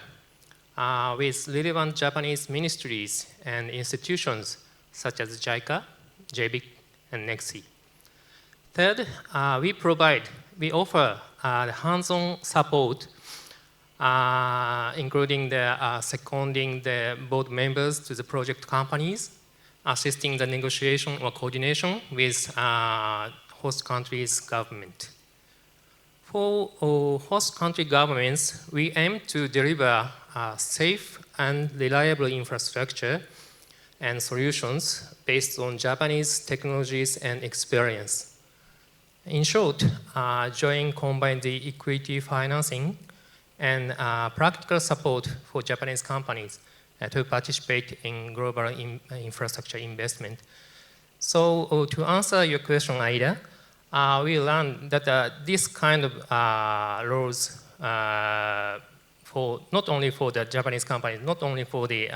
I: with relevant Japanese ministries and institutions such as JICA, JBIC, and NEXI. Third, we offer hands-on support, including seconding the board members to the project companies, assisting the negotiation or coordination with host countries' government. For host country governments, we aim to deliver safe and reliable infrastructure and solutions based on Japanese technologies and experience. In short, Join combines the equity financing and practical support for Japanese companies to participate in global infrastructure investment. So to answer your question, Aida, we learned that this kind of roles for not only for the Japanese companies, not only for the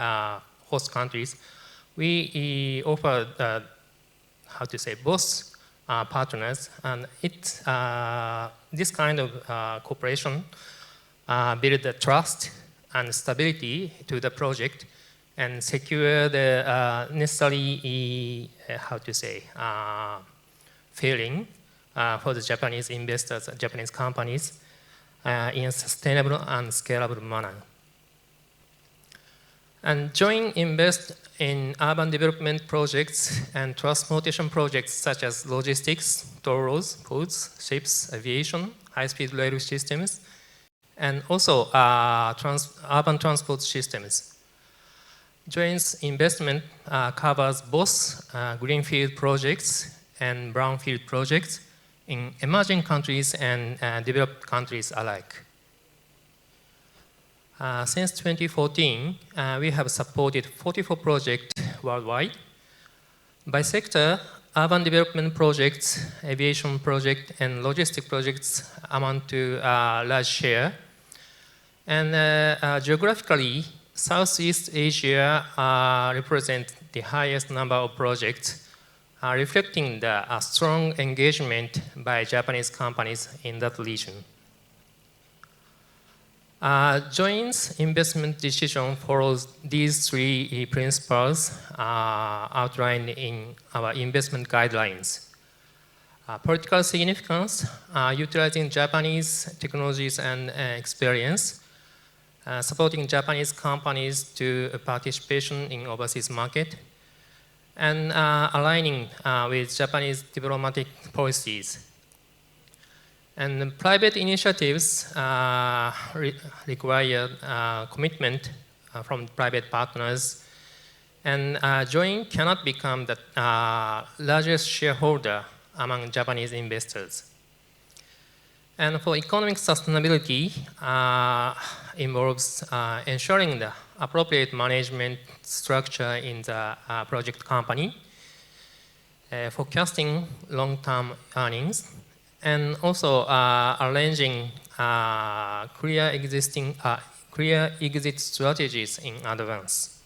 I: host countries, we offer both partners, and this kind of cooperation build the trust and stability to the project and secure the necessary, feeling for the Japanese investors, Japanese companies, in a sustainable and scalable manner. And join invest in urban development projects and transportation projects such as logistics, toll roads, ports, ships, aviation, high-speed rail systems, and also urban transport systems. Joint's investment covers both greenfield projects and brownfield projects in emerging countries and developed countries alike. Since 2014, we have supported 44 projects worldwide. By sector, urban development projects, aviation projects, and logistic projects amount to a large share. And geographically, Southeast Asia represents the highest number of projects, reflecting the strong engagement by Japanese companies in that region. Joint's investment decision follows these three principles outlined in our investment guidelines. Political significance, utilizing Japanese technologies and experience, supporting Japanese companies to participation in overseas market, and aligning with Japanese diplomatic policies. And private initiatives require commitment from private partners, and Joint cannot become the largest shareholder among Japanese investors. And for economic sustainability, involves ensuring the appropriate management structure in the project company, forecasting long-term earnings, and also arranging clear exit strategies in advance.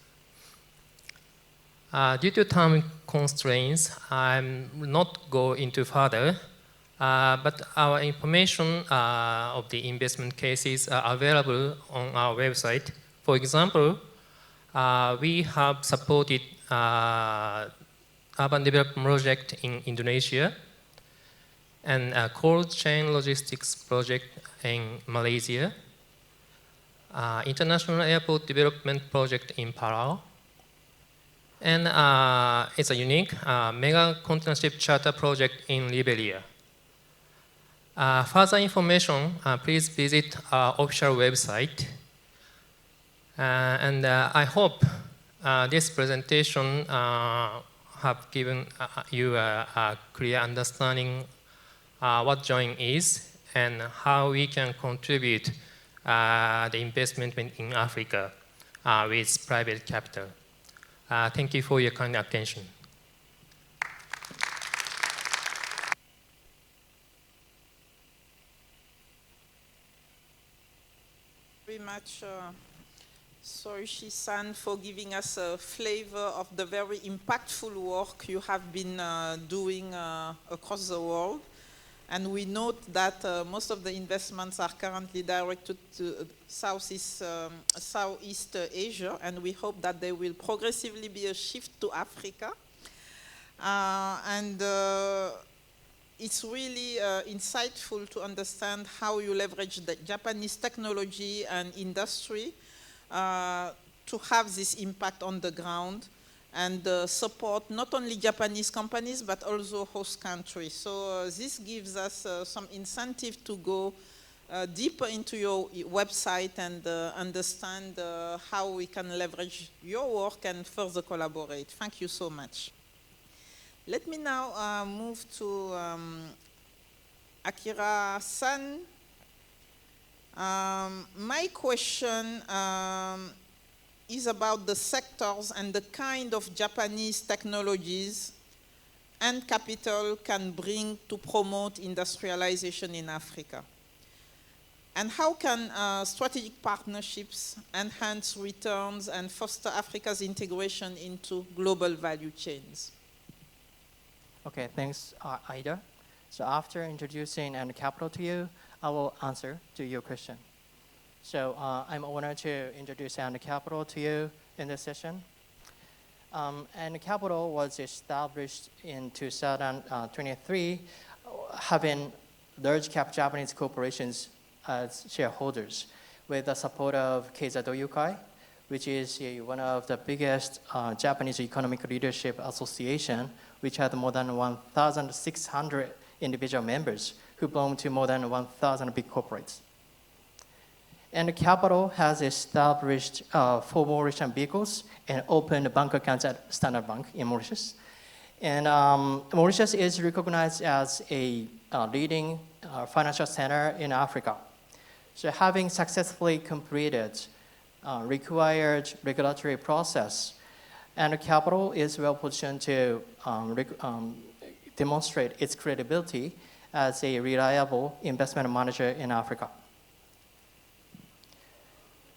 I: Due to time constraints, I'm not go into further, but our information of the investment cases are available on our website. For example, we have supported urban development project in Indonesia, and a cold chain logistics project in Malaysia, international airport development project in Palau, and it's a unique mega container ship charter project in Liberia. Further information, please visit our official website. And I hope this presentation have given you a clear understanding what Joint is and how we can contribute the investment in Africa with private capital. Thank you for your kind attention.
B: Very much, Soichi-san, for giving us a flavor of the very impactful work you have been doing across the world. And we note that most of the investments are currently directed to Southeast Asia, and we hope that there will progressively be a shift to Africa. It's really insightful to understand how you leverage the Japanese technology and industry to have this impact on the ground and support not only Japanese companies but also host countries. So this gives us some incentive to go deeper into your website and understand how we can leverage your work and further collaborate. Thank you so much. Let me now move to Akira-san. My question is about the sectors and the kind of Japanese technologies and capital can bring to promote industrialization in Africa. And how can strategic partnerships enhance returns and foster Africa's integration into global value chains?
J: Okay, thanks, Ida. So after introducing and capital to you, I will answer to your question. So I'm honored to introduce and capital to you in this session. And Capital was established in 2023, having large cap Japanese corporations as shareholders with the support of Keizai Doyukai, which is one of the biggest Japanese economic leadership association, which had more than 1,600 individual members who belong to more than 1,000 big corporates. And Capital has established 4 Mauritian vehicles and opened bank accounts at Standard Bank in Mauritius. And Mauritius is recognized as a leading financial center in Africa. So having successfully completed required regulatory process, and Capital is well positioned to demonstrate its credibility as a reliable investment manager in Africa.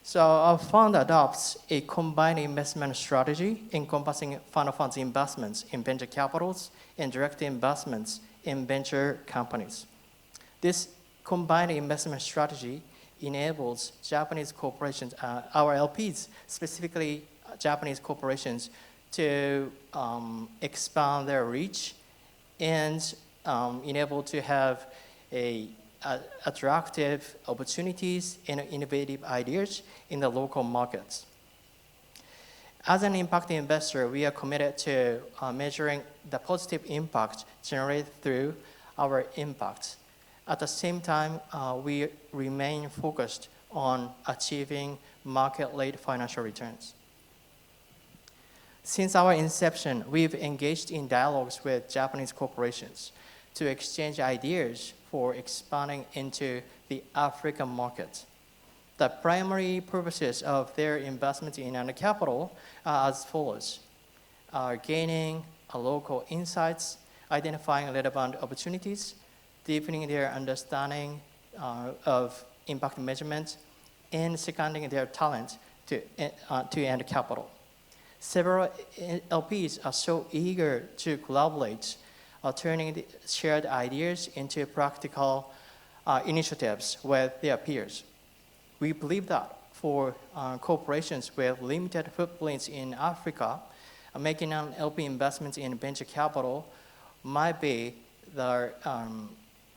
J: So our fund adopts a combined investment strategy encompassing fund of funds investments in venture capitals and direct investments in venture companies. This combined investment strategy enables Japanese corporations, our LPs, specifically Japanese corporations, to expand their reach and enable to have attractive opportunities and innovative ideas in the local markets. As an impact investor, we are committed to measuring the positive impact generated through our impact. At the same time, we remain focused on achieving market-led financial returns. Since our inception, we've engaged in dialogues with Japanese corporations to exchange ideas for expanding into the African market. The primary purposes of their investment in Under Capital are as follows: gaining local insights, identifying relevant opportunities, deepening their understanding of impact measurement, and seconding their talent to Under Capital. Several LPs are so eager to collaborate, turning the shared ideas into practical initiatives with their peers. We believe that for corporations with limited footprints in Africa, making an LP investment in venture capital might be the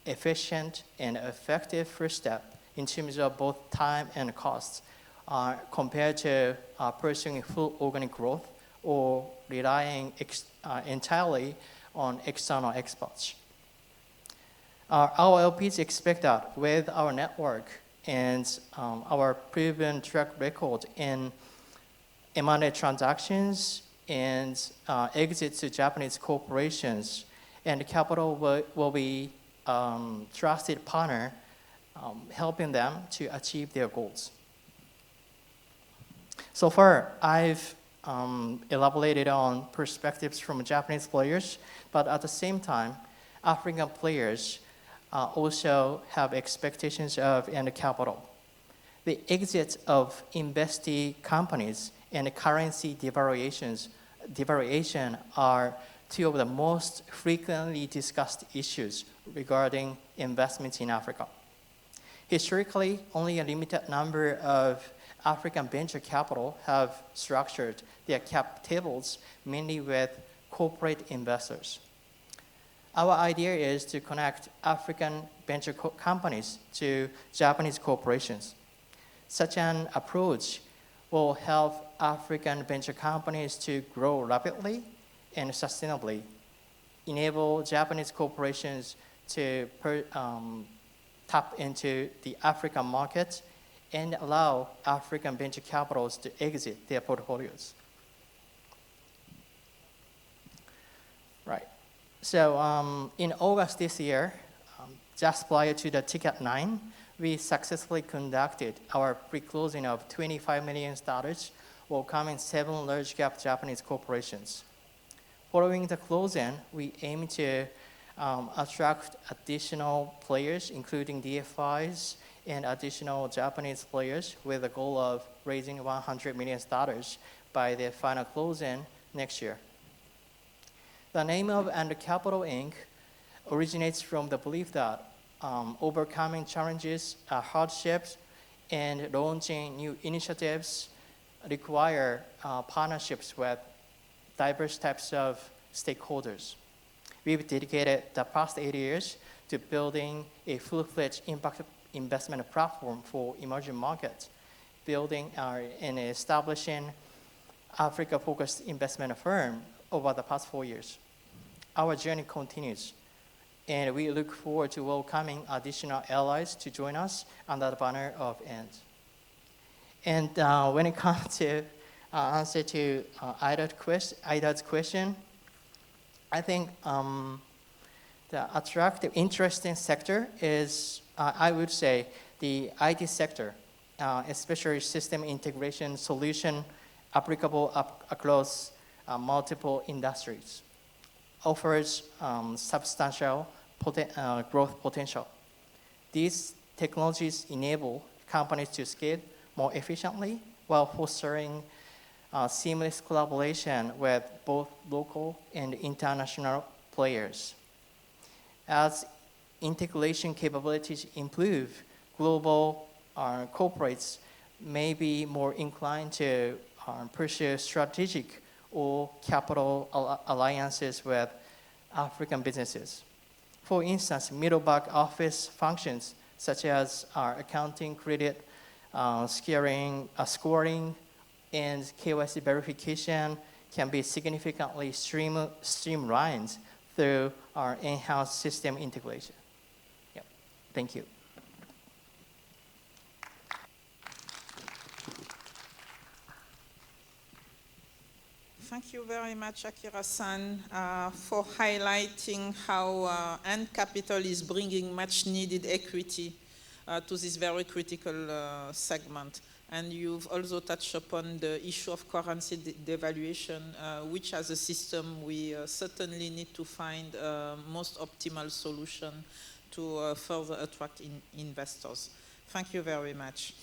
J: efficient and effective first step in terms of both time and costs compared to pursuing full organic growth or relying entirely on external experts. Our LPs expect that with our network and our proven track record in M&A transactions and exits to Japanese corporations, and Capital will be trusted partner helping them to achieve their goals. So far, I've elaborated on perspectives from Japanese players, but at the same time, African players also have expectations of Under Capital. The exit of investee companies and currency devaluation are 2 of the most frequently discussed issues regarding investments in Africa. Historically, only a limited number of African venture capital have structured their cap tables mainly with corporate investors. Our idea is to connect African venture companies to Japanese corporations. Such an approach will help African venture companies to grow rapidly and sustainably, enable Japanese corporations to tap into the African market, and allow African venture capitals to exit their portfolios. Right. So in August this year, just prior to the ticket 9, we successfully conducted our pre-closing of $25 million, welcoming 7 large cap Japanese corporations. Following the closing, we aim to attract additional players, including DFIs and additional Japanese players, with the goal of raising $100 million by the final closing next year. The name of Under Capital Inc. originates from the belief that overcoming challenges, hardships, and launching new initiatives require partnerships with diverse types of stakeholders. We've dedicated the past 8 years to building a full-fledged impact investment platform for emerging markets, building and establishing Africa-focused investment firm over the past 4 years. Our journey continues, and we look forward to welcoming additional allies to join us under the banner of AND. And when it comes to answer to Ida's question, I think the attractive, interesting sector is, I would say, the IT sector, especially system integration solution applicable across multiple industries, offers substantial growth potential. These technologies enable companies to scale more efficiently while fostering seamless collaboration with both local and international players. As integration capabilities improve, global corporates may be more inclined to pursue strategic or capital alliances with African businesses. For instance, middle back office functions such as accounting, credit, scoring, and KYC verification can be significantly streamlined through our in-house system integration. Yep. Thank you.
B: Thank you very much, Akira-san, for highlighting how Ant Capital is bringing much needed equity to this very critical segment. And you've also touched upon the issue of currency devaluation, which as a system we certainly need to find most optimal solution to further attract investors. Thank you very much.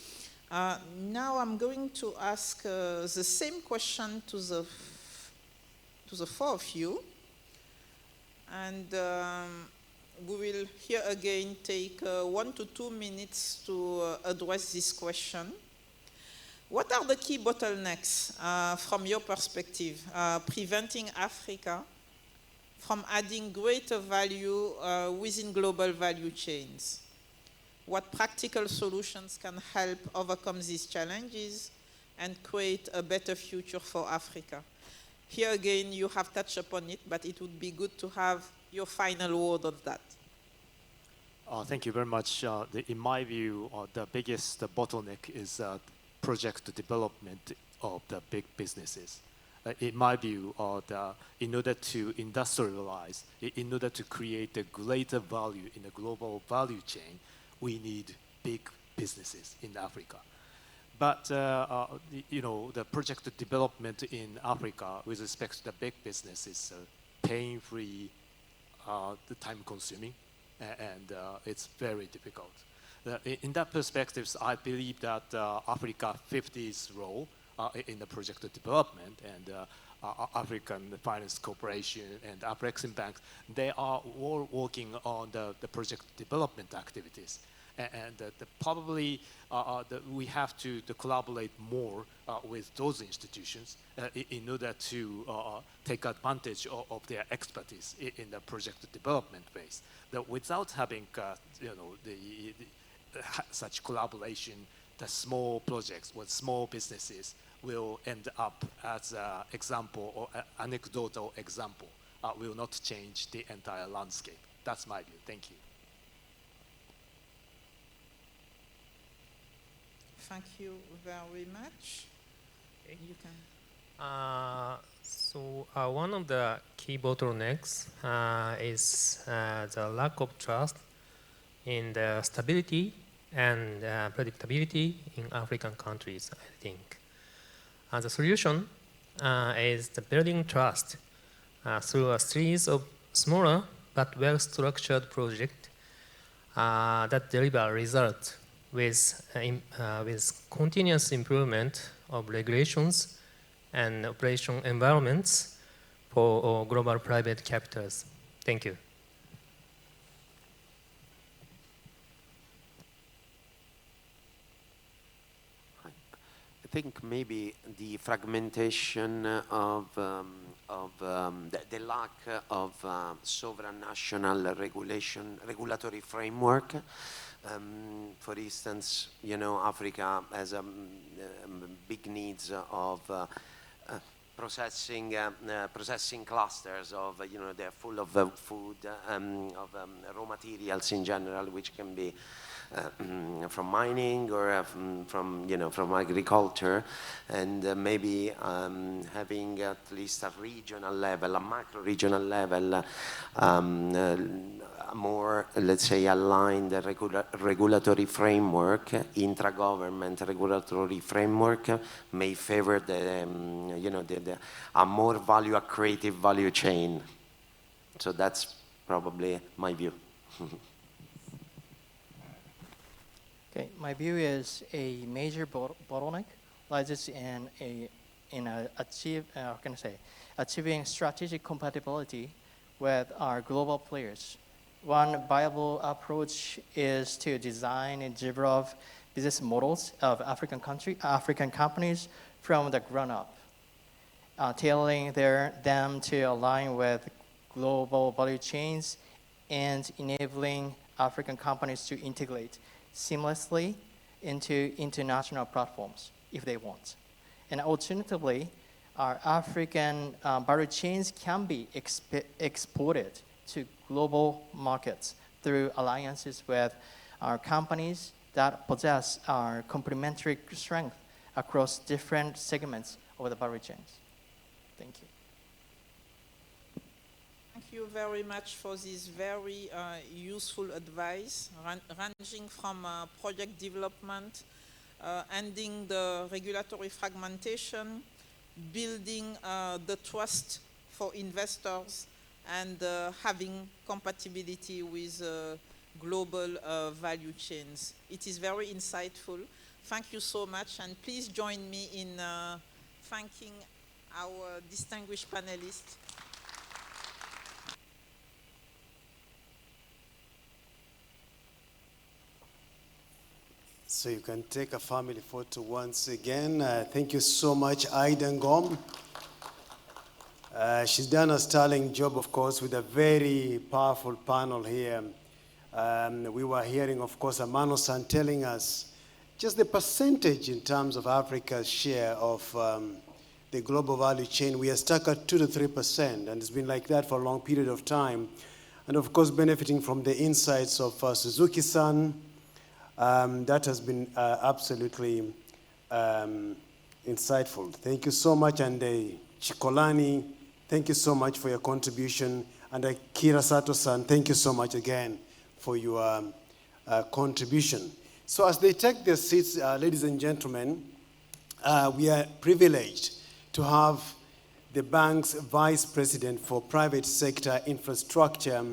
B: Now I'm going to ask the same question to the four of you. And we will here again take 1 to 2 minutes to address this question. What are the key bottlenecks from your perspective preventing Africa from adding greater value within global value chains? What practical solutions can help overcome these challenges and create a better future for Africa? Here again, you have touched upon it, but it would be good to have your final word on that.
H: Thank you very much. In my view, the biggest bottleneck is project development of the big businesses. In my view, in order to industrialize, in order to create a greater value in the global value chain, we need big businesses in Africa. But the project development in Africa with respect to the big business is pain-free, time-consuming, and it's very difficult. In that perspective, I believe that Africa 50's role in the project development and African Finance Corporation and Afrexim Bank, they are all working on the project development activities. And probably we have to collaborate more with those institutions in order to take advantage of their expertise in the project development phase. Without having such collaboration, the small projects with small businesses will end up as an example or anecdotal example, will not change the entire landscape. That's my view. Thank you.
B: Thank you very much. You can.
I: One of the key bottlenecks is the lack of trust in the stability and predictability in African countries, I think. The solution is the building trust through a series of smaller but well-structured projects that deliver results with continuous improvement of regulations and operation environments for global private capitals. Thank you.
K: think maybe the fragmentation of the lack of sovereign national regulatory framework. For instance, you know, Africa has big needs of processing clusters of, you know, they're full of food, of raw materials in general, which can be from mining or from, you know, from agriculture, and maybe having at least a regional level, a macro regional level, more, let's say, aligned regulatory framework, intra-government regulatory framework may favor the, you know, a more creative value chain. So that's probably my view.
J: Okay, my view is a major bottleneck lies in achieving strategic compatibility with our global players. One viable approach is to design and develop business models of African companies from the ground up, tailoring them to align with global value chains and enabling African companies to integrate seamlessly into international platforms if they want. And alternatively, our African value chains can be exported to global markets through alliances with our companies that possess our complementary strength across different segments of the value chains. Thank you.
B: Thank you very much for this very useful advice, ranging from project development, ending the regulatory fragmentation, building the trust for investors, and having compatibility with global value chains. It is very insightful. Thank you so much, and please join me in thanking our distinguished panelists.
A: So you can take a family photo once again. Thank you so much, Ida Ngom. She's done a sterling job, of course, with a very powerful panel here. We were hearing, of course, Amano-san telling us just the percentage in terms of Africa's share of the global value chain. We are stuck at 2 to 3%, and it's been like that for a long period of time. And of course, benefiting from the insights of Suzuki-san, that has been absolutely insightful. Thank you so much, and Chikolani, thank you so much for your contribution. And Kira Sato-san, thank you so much again for your contribution. So as they take their seats, ladies and gentlemen, we are privileged to have the bank's Vice President for Private Sector Infrastructure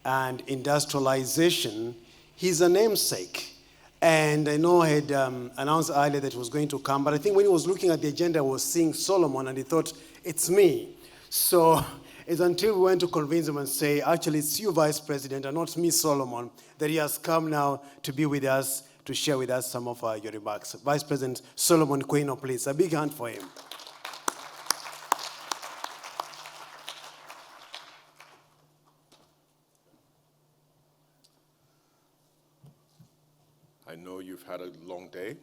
A: and Industrialization. He's a namesake. And I know I had announced earlier that he was going to come, but I think when he was looking at the agenda, he was seeing Solomon, and he thought, it's me. So it's until we went to convince him and say, actually, it's you, Vice President, and not me, Solomon, that he has come now to be with us, to share with us some of your remarks. Vice President Solomon Quaino, please. A big hand for him.
L: I know you've had a long day.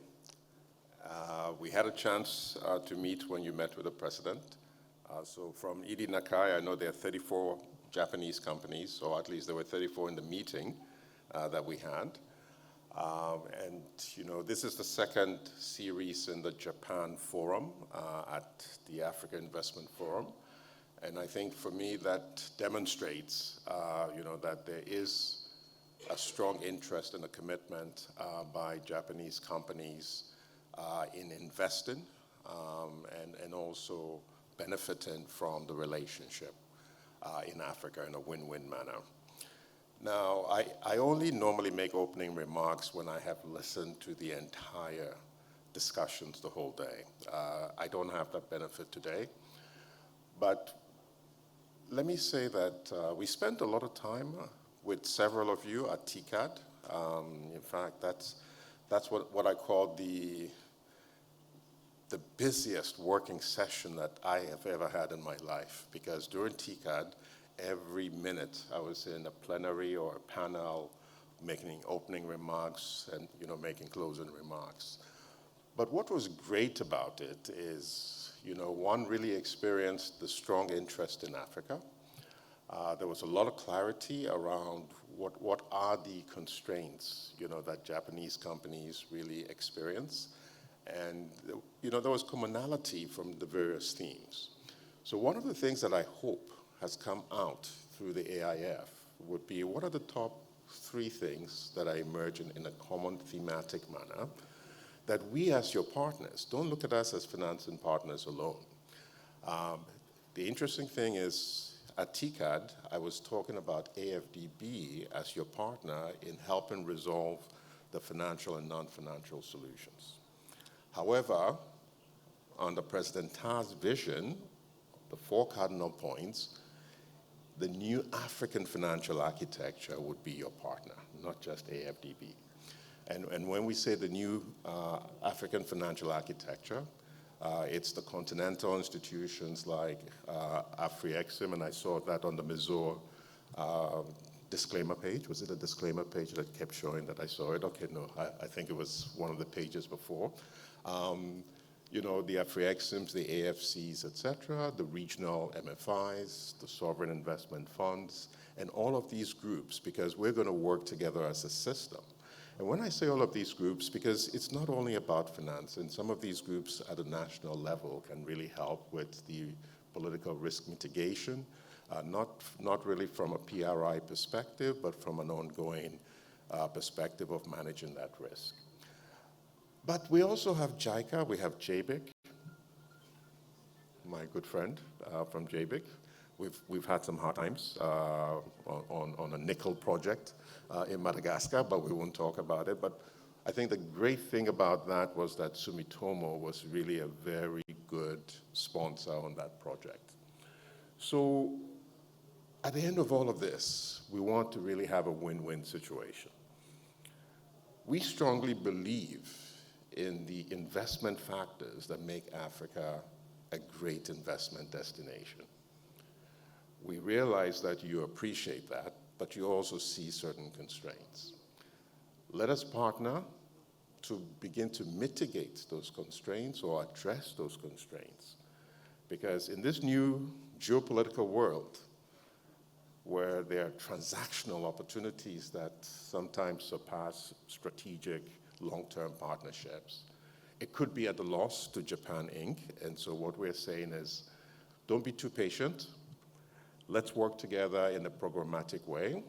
L: We had a chance to meet when you met with the president. So from Idi Nakai, I know there are 34 Japanese companies, or at least there were 34 in the meeting that we had. And you know, this is the second series in the Japan Forum at the Africa Investment Forum. And I think for me that demonstrates, you know, that there is a strong interest and a commitment by Japanese companies in investing and also benefiting from the relationship in Africa in a win-win manner. Now, I only normally make opening remarks when I have listened to the entire discussions the whole day. I don't have that benefit today, but let me say that we spent a lot of time with several of you at TCAD. In fact, that's what I call the the busiest working session that I have ever had in my life, because during TCAD, every minute I was in a plenary or a panel making opening remarks and making closing remarks. But what was great about it is, one really experienced the strong interest in Africa. There was a lot of clarity around what are the constraints, that Japanese companies really experience. And, there was commonality from the various themes. So one of the things that I hope has come out through the AIF would be, what are the top 3 things that are emerging in a common thematic manner that we as your partners, don't look at us as financing partners alone. The interesting thing is, at TCAD, I was talking about AFDB as your partner in helping resolve the financial and non-financial solutions. However, under President Ta's vision, the 4 cardinal points, the new African financial architecture would be your partner, not just AFDB. And when we say the new African financial architecture, it's the continental institutions like AfriExim, and I saw that on the Missour disclaimer page. Was it a disclaimer page that kept showing that I saw it? Okay, no, I think it was one of the pages before. The AfriExims, the AFCs, etc., the regional MFIs, the sovereign investment funds, and all of these groups, because we're going to work together as a system. And when I say all of these groups, because it's not only about finance, and some of these groups at a national level can really help with the political risk mitigation, not really from a PRI perspective, but from an ongoing perspective of managing that risk. But we also have JICA, we have JBIC, my good friend from JBIC. We've had some hard times on a nickel project in Madagascar, but we won't talk about it. But I think the great thing about that was that Sumitomo was really a very good sponsor on that project. So at the end of all of this, we want to really have a win-win situation. We strongly believe in the investment factors that make Africa a great investment destination. We realize that you appreciate that, but you also see certain constraints. Let us partner to begin to mitigate those constraints or address those constraints. Because in this new geopolitical world, where there are transactional opportunities that sometimes surpass strategic long-term partnerships, it could be at a loss to Japan Inc. And so what we're saying is, don't be too patient. Let's work together in a programmatic way.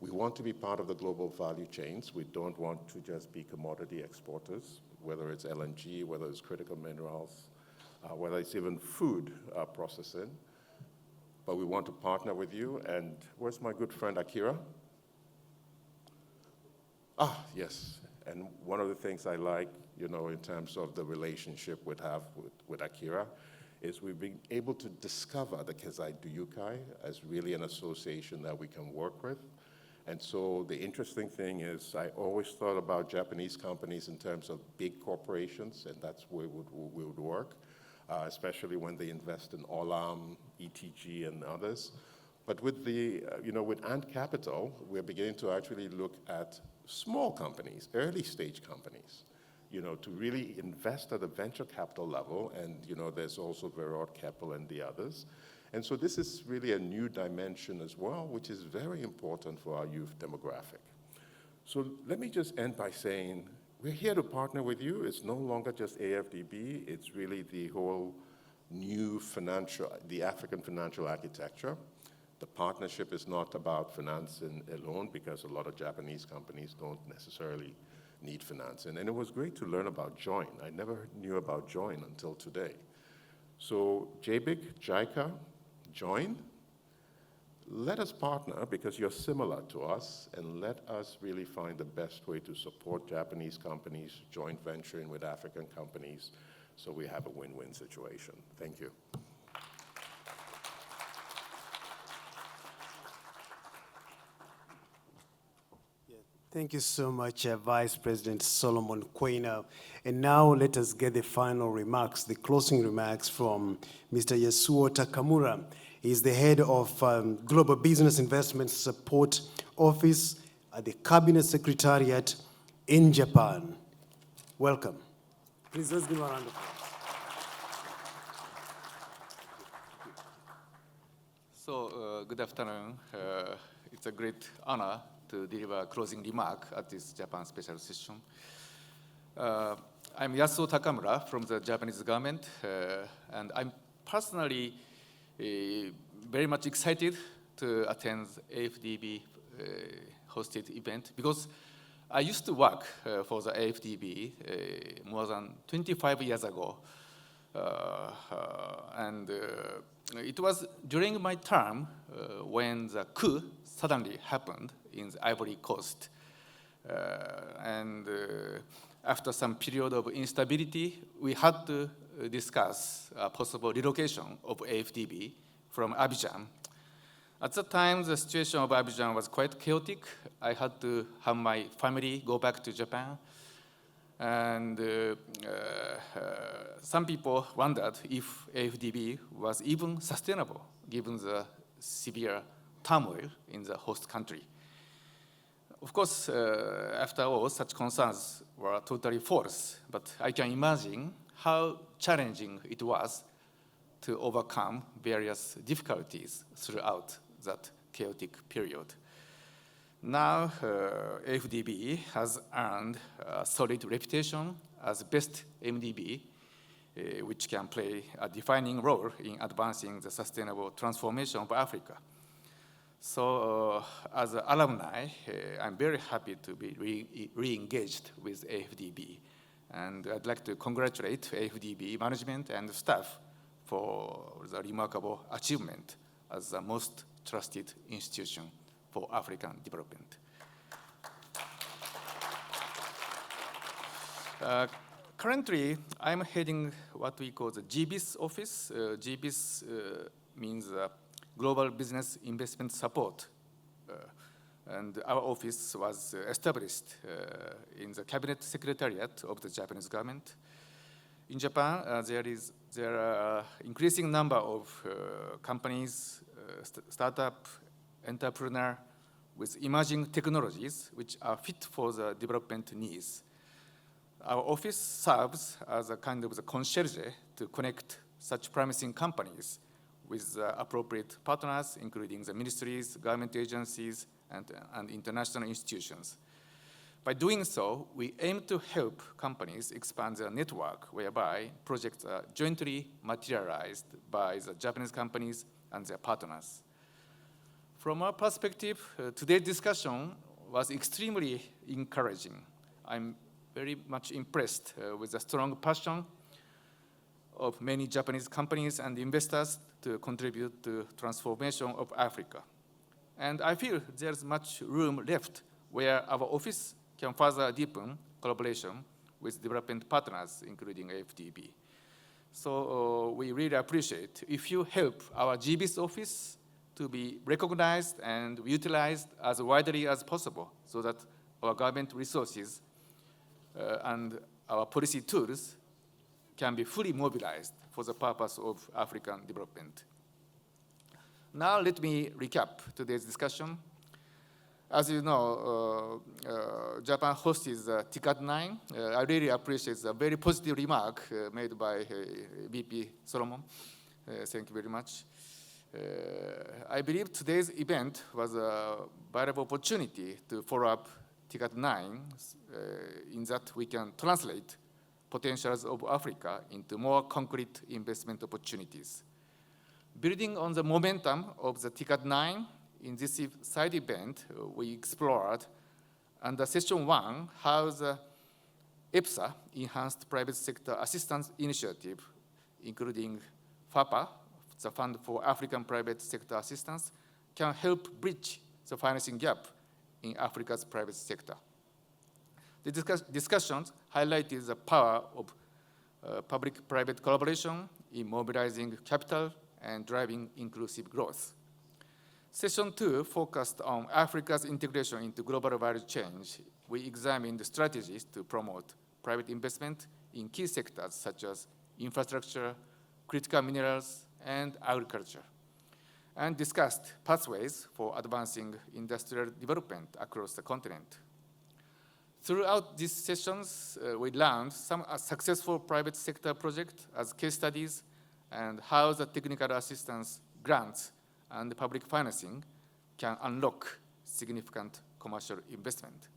L: We want to be part of the global value chains. We don't want to just be commodity exporters, whether it's LNG, whether it's critical minerals, whether it's even food processing. But we want to partner with you. And where's my good friend Akira? Yes. And one of the things I like, in terms of the relationship we have with Akira, is we've been able to discover the Kezai Duyukai as really an association that we can work with. And so the interesting thing is, I always thought about Japanese companies in terms of big corporations, and that's where we would work, especially when they invest in Olam, ETG, and others. But with with Ant Capital, we're beginning to actually look at small companies, early stage companies, to really invest at the venture capital level. And, there's also Verot Keppel and the others. And so this is really a new dimension as well, which is very important for our youth demographic. So let me just end by saying, we're here to partner with you. It's no longer just AFDB. It's really the whole new the African financial architecture. The partnership is not about financing alone, because a lot of Japanese companies don't necessarily need financing. And it was great to learn about Join. I never knew about Join until today. So JBIC, JICA, Join, let us partner because you're similar to us, and let us really find the best way to support Japanese companies, joint venturing with African companies, so we have a win-win situation. Thank you.
A: Thank you so much, Vice President Solomon Quainer. And now let us get the final remarks, the closing remarks from Mr. Yasuo Takamura. He's the head of Global Business Investment Support Office at the Cabinet Secretariat in Japan. Welcome. Please, let's give him a round of applause.
M: So, good afternoon. It's a great honor to deliver a closing remark at this Japan special session. I'm Yasuo Takamura from the Japanese government, and I'm personally very much excited to attend AFDB hosted event because I used to work for the AFDB more than 25 years ago. It was during my term when the coup suddenly happened in the Ivory Coast. After some period of instability, we had to discuss a possible relocation of AFDB from Abidjan. At the time, the situation of Abidjan was quite chaotic. I had to have my family go back to Japan. And some people wondered if AFDB was even sustainable, given the severe turmoil in the host country. Of course, after all, such concerns were totally false, but I can imagine how challenging it was to overcome various difficulties throughout that chaotic period. Now, AFDB has earned a solid reputation as best MDB, which can play a defining role in advancing the sustainable transformation of Africa. So, as an alumni, I'm very happy to be re-engaged with AFDB. And I'd like to congratulate AFDB management and staff for the remarkable achievement as the most trusted institution for African development. Currently, I'm heading what we call the GBIS office. GBIS means Global Business Investment Support. And our office was established in the Cabinet Secretariat of the Japanese government. In Japan, there are increasing number of companies, startup, entrepreneur with emerging technologies which are fit for the development needs. Our office serves as a kind of the concierge to connect such promising companies with appropriate partners, including the ministries, government agencies, and international institutions. By doing so, we aim to help companies expand their network, whereby projects are jointly materialized by the Japanese companies and their partners. From our perspective, today's discussion was extremely encouraging. I'm very much impressed with the strong passion of many Japanese companies and investors to contribute to transformation of Africa. And I feel there's much room left where our office can further deepen collaboration with development partners, including AFDB. So we really appreciate if you help our GBIS office to be recognized and utilized as widely as possible so that our government resources and our policy tools can be fully mobilized for the purpose of African development. Now let me recap today's discussion. As you know, Japan hosted TICAD 9. I really appreciate the very positive remark made by VP Solomon. Thank you very much. I believe today's event was a valuable opportunity to follow up TICAD 9 in that we can translate potentials of Africa into more concrete investment opportunities. Building on the momentum of the TICAD 9, in this side event, we explored under Session 1 how the EPSA, Enhanced Private Sector Assistance Initiative, including FAPA, the Fund for African Private Sector Assistance, can help bridge the financing gap in Africa's private sector. The discussions highlighted the power of public-private collaboration in mobilizing capital and driving inclusive growth. Session 2 focused on Africa's integration into global value chain. We examined the strategies to promote private investment in key sectors such as infrastructure, critical minerals, and agriculture, and discussed pathways for advancing industrial development across the continent. Throughout these sessions, we learned some successful private sector projects as case studies and how the technical assistance grants and public financing can unlock significant commercial investment.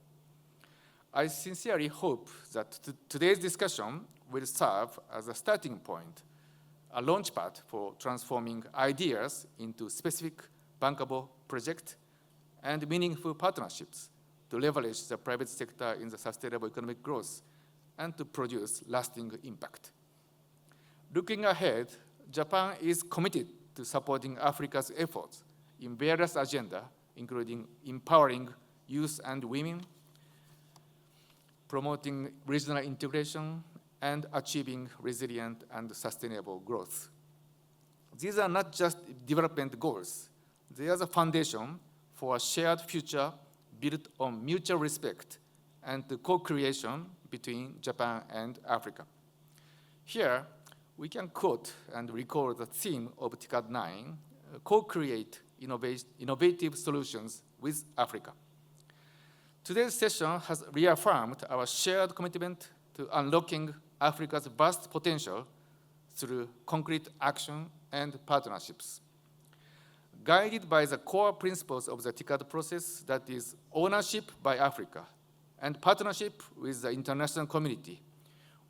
M: I sincerely hope that today's discussion will serve as a starting point, a launchpad for transforming ideas into specific bankable projects and meaningful partnerships to leverage the private sector in the sustainable economic growth and to produce lasting impact. Looking ahead, Japan is committed to supporting Africa's efforts in various agendas, including empowering youth and women, promoting regional integration, and achieving resilient and sustainable growth. These are not just development goals. They are the foundation for a shared future built on mutual respect and the co-creation between Japan and Africa. Here, we can quote and recall the theme of TICAD 9, co-create innovative solutions with Africa. Today's session has reaffirmed our shared commitment to unlocking Africa's vast potential through concrete action and partnerships. Guided by the core principles of the TICAD process, that is ownership by Africa and partnership with the international community,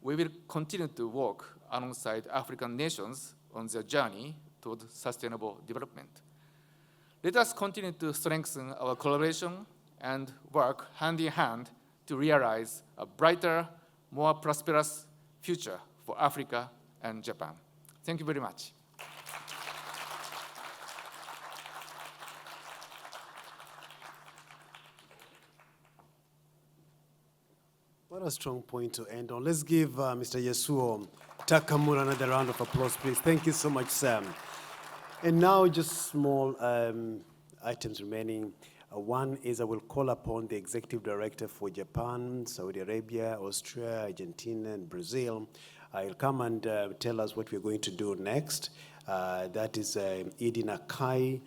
M: we will continue to work alongside African nations on their journey toward sustainable development. Let us continue to strengthen our collaboration and work hand in hand to realize a brighter, more prosperous future for Africa and Japan. Thank you very much.
A: What a strong point to end on. Let's give Mr. Yasuo Takamura another round of applause, please. Thank you so much, Sam. And now just small items remaining. One is I will call upon the Executive Director for Japan, Saudi Arabia, Austria, Argentina, and Brazil. He'll come and tell us what we're going to do next. That is Idi Nakai.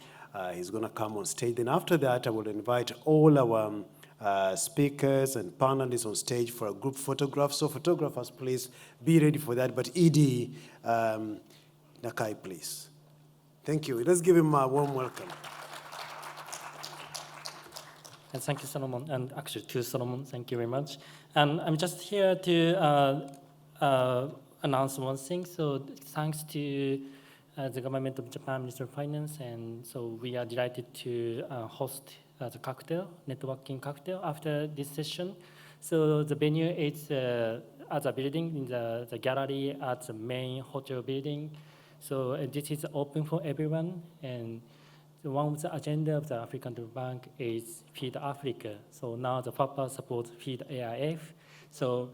A: He's going to come on stage. Then after that, I will invite all our speakers and panelists on stage for a group photograph. So photographers, please be ready for that. But Idi Nakai, please. Thank you. Let's give him a warm welcome.
N: And thank you, Solomon, and actually to Solomon, thank you very much. And I'm just here to announce one thing. So thanks to the government of Japan, Minister of Finance, and so we are delighted to host the cocktail, networking cocktail after this session. So the venue is at the building, in the gallery at the main hotel building. So this is open for everyone, and one of the agenda of the African Development Bank is Feed Africa. So now the purpose supports Feed AIF. So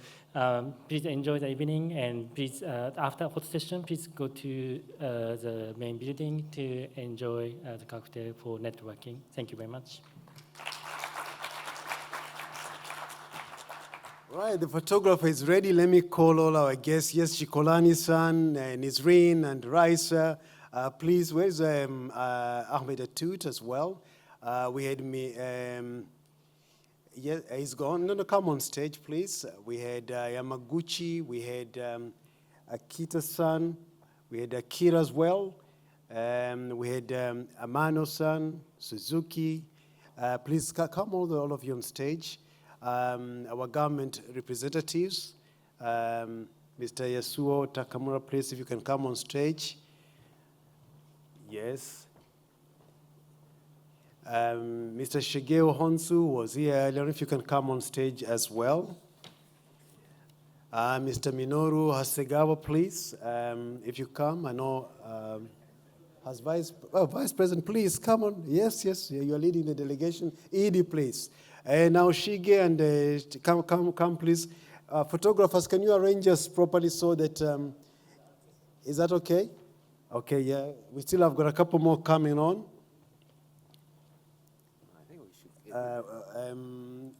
N: please enjoy the evening, and please, after hot session, please go to the main building to enjoy the cocktail for networking. Thank you very much.
A: Right, the photographer is ready. Let me call all our guests. Yes, Shikolani-san, Nizreen, and Raisa. Please, where's Ahmed Atut as well? We had me, yeah, he's gone. No, come on stage, please. We had Yamaguchi, we had Akita-san, we had Akira as well. We had Amano-san, Suzuki. Please come all of you on stage. Our government representatives, Mr. Yasuo Takamura, please, if you can come on stage. Yes. Mr. Shigeo Honsu was here earlier. If you can come on stage as well. Mr. Minoru Hasegawa, please. If you come, I know as Vice President, please come on. Yes, you are leading the delegation. Edie, please. Now Shige and come, please. Photographers, can you arrange us properly so that, is that okay? Okay, yeah. We still have got a couple more coming on.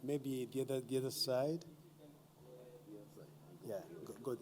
A: Maybe the other side. Yeah, go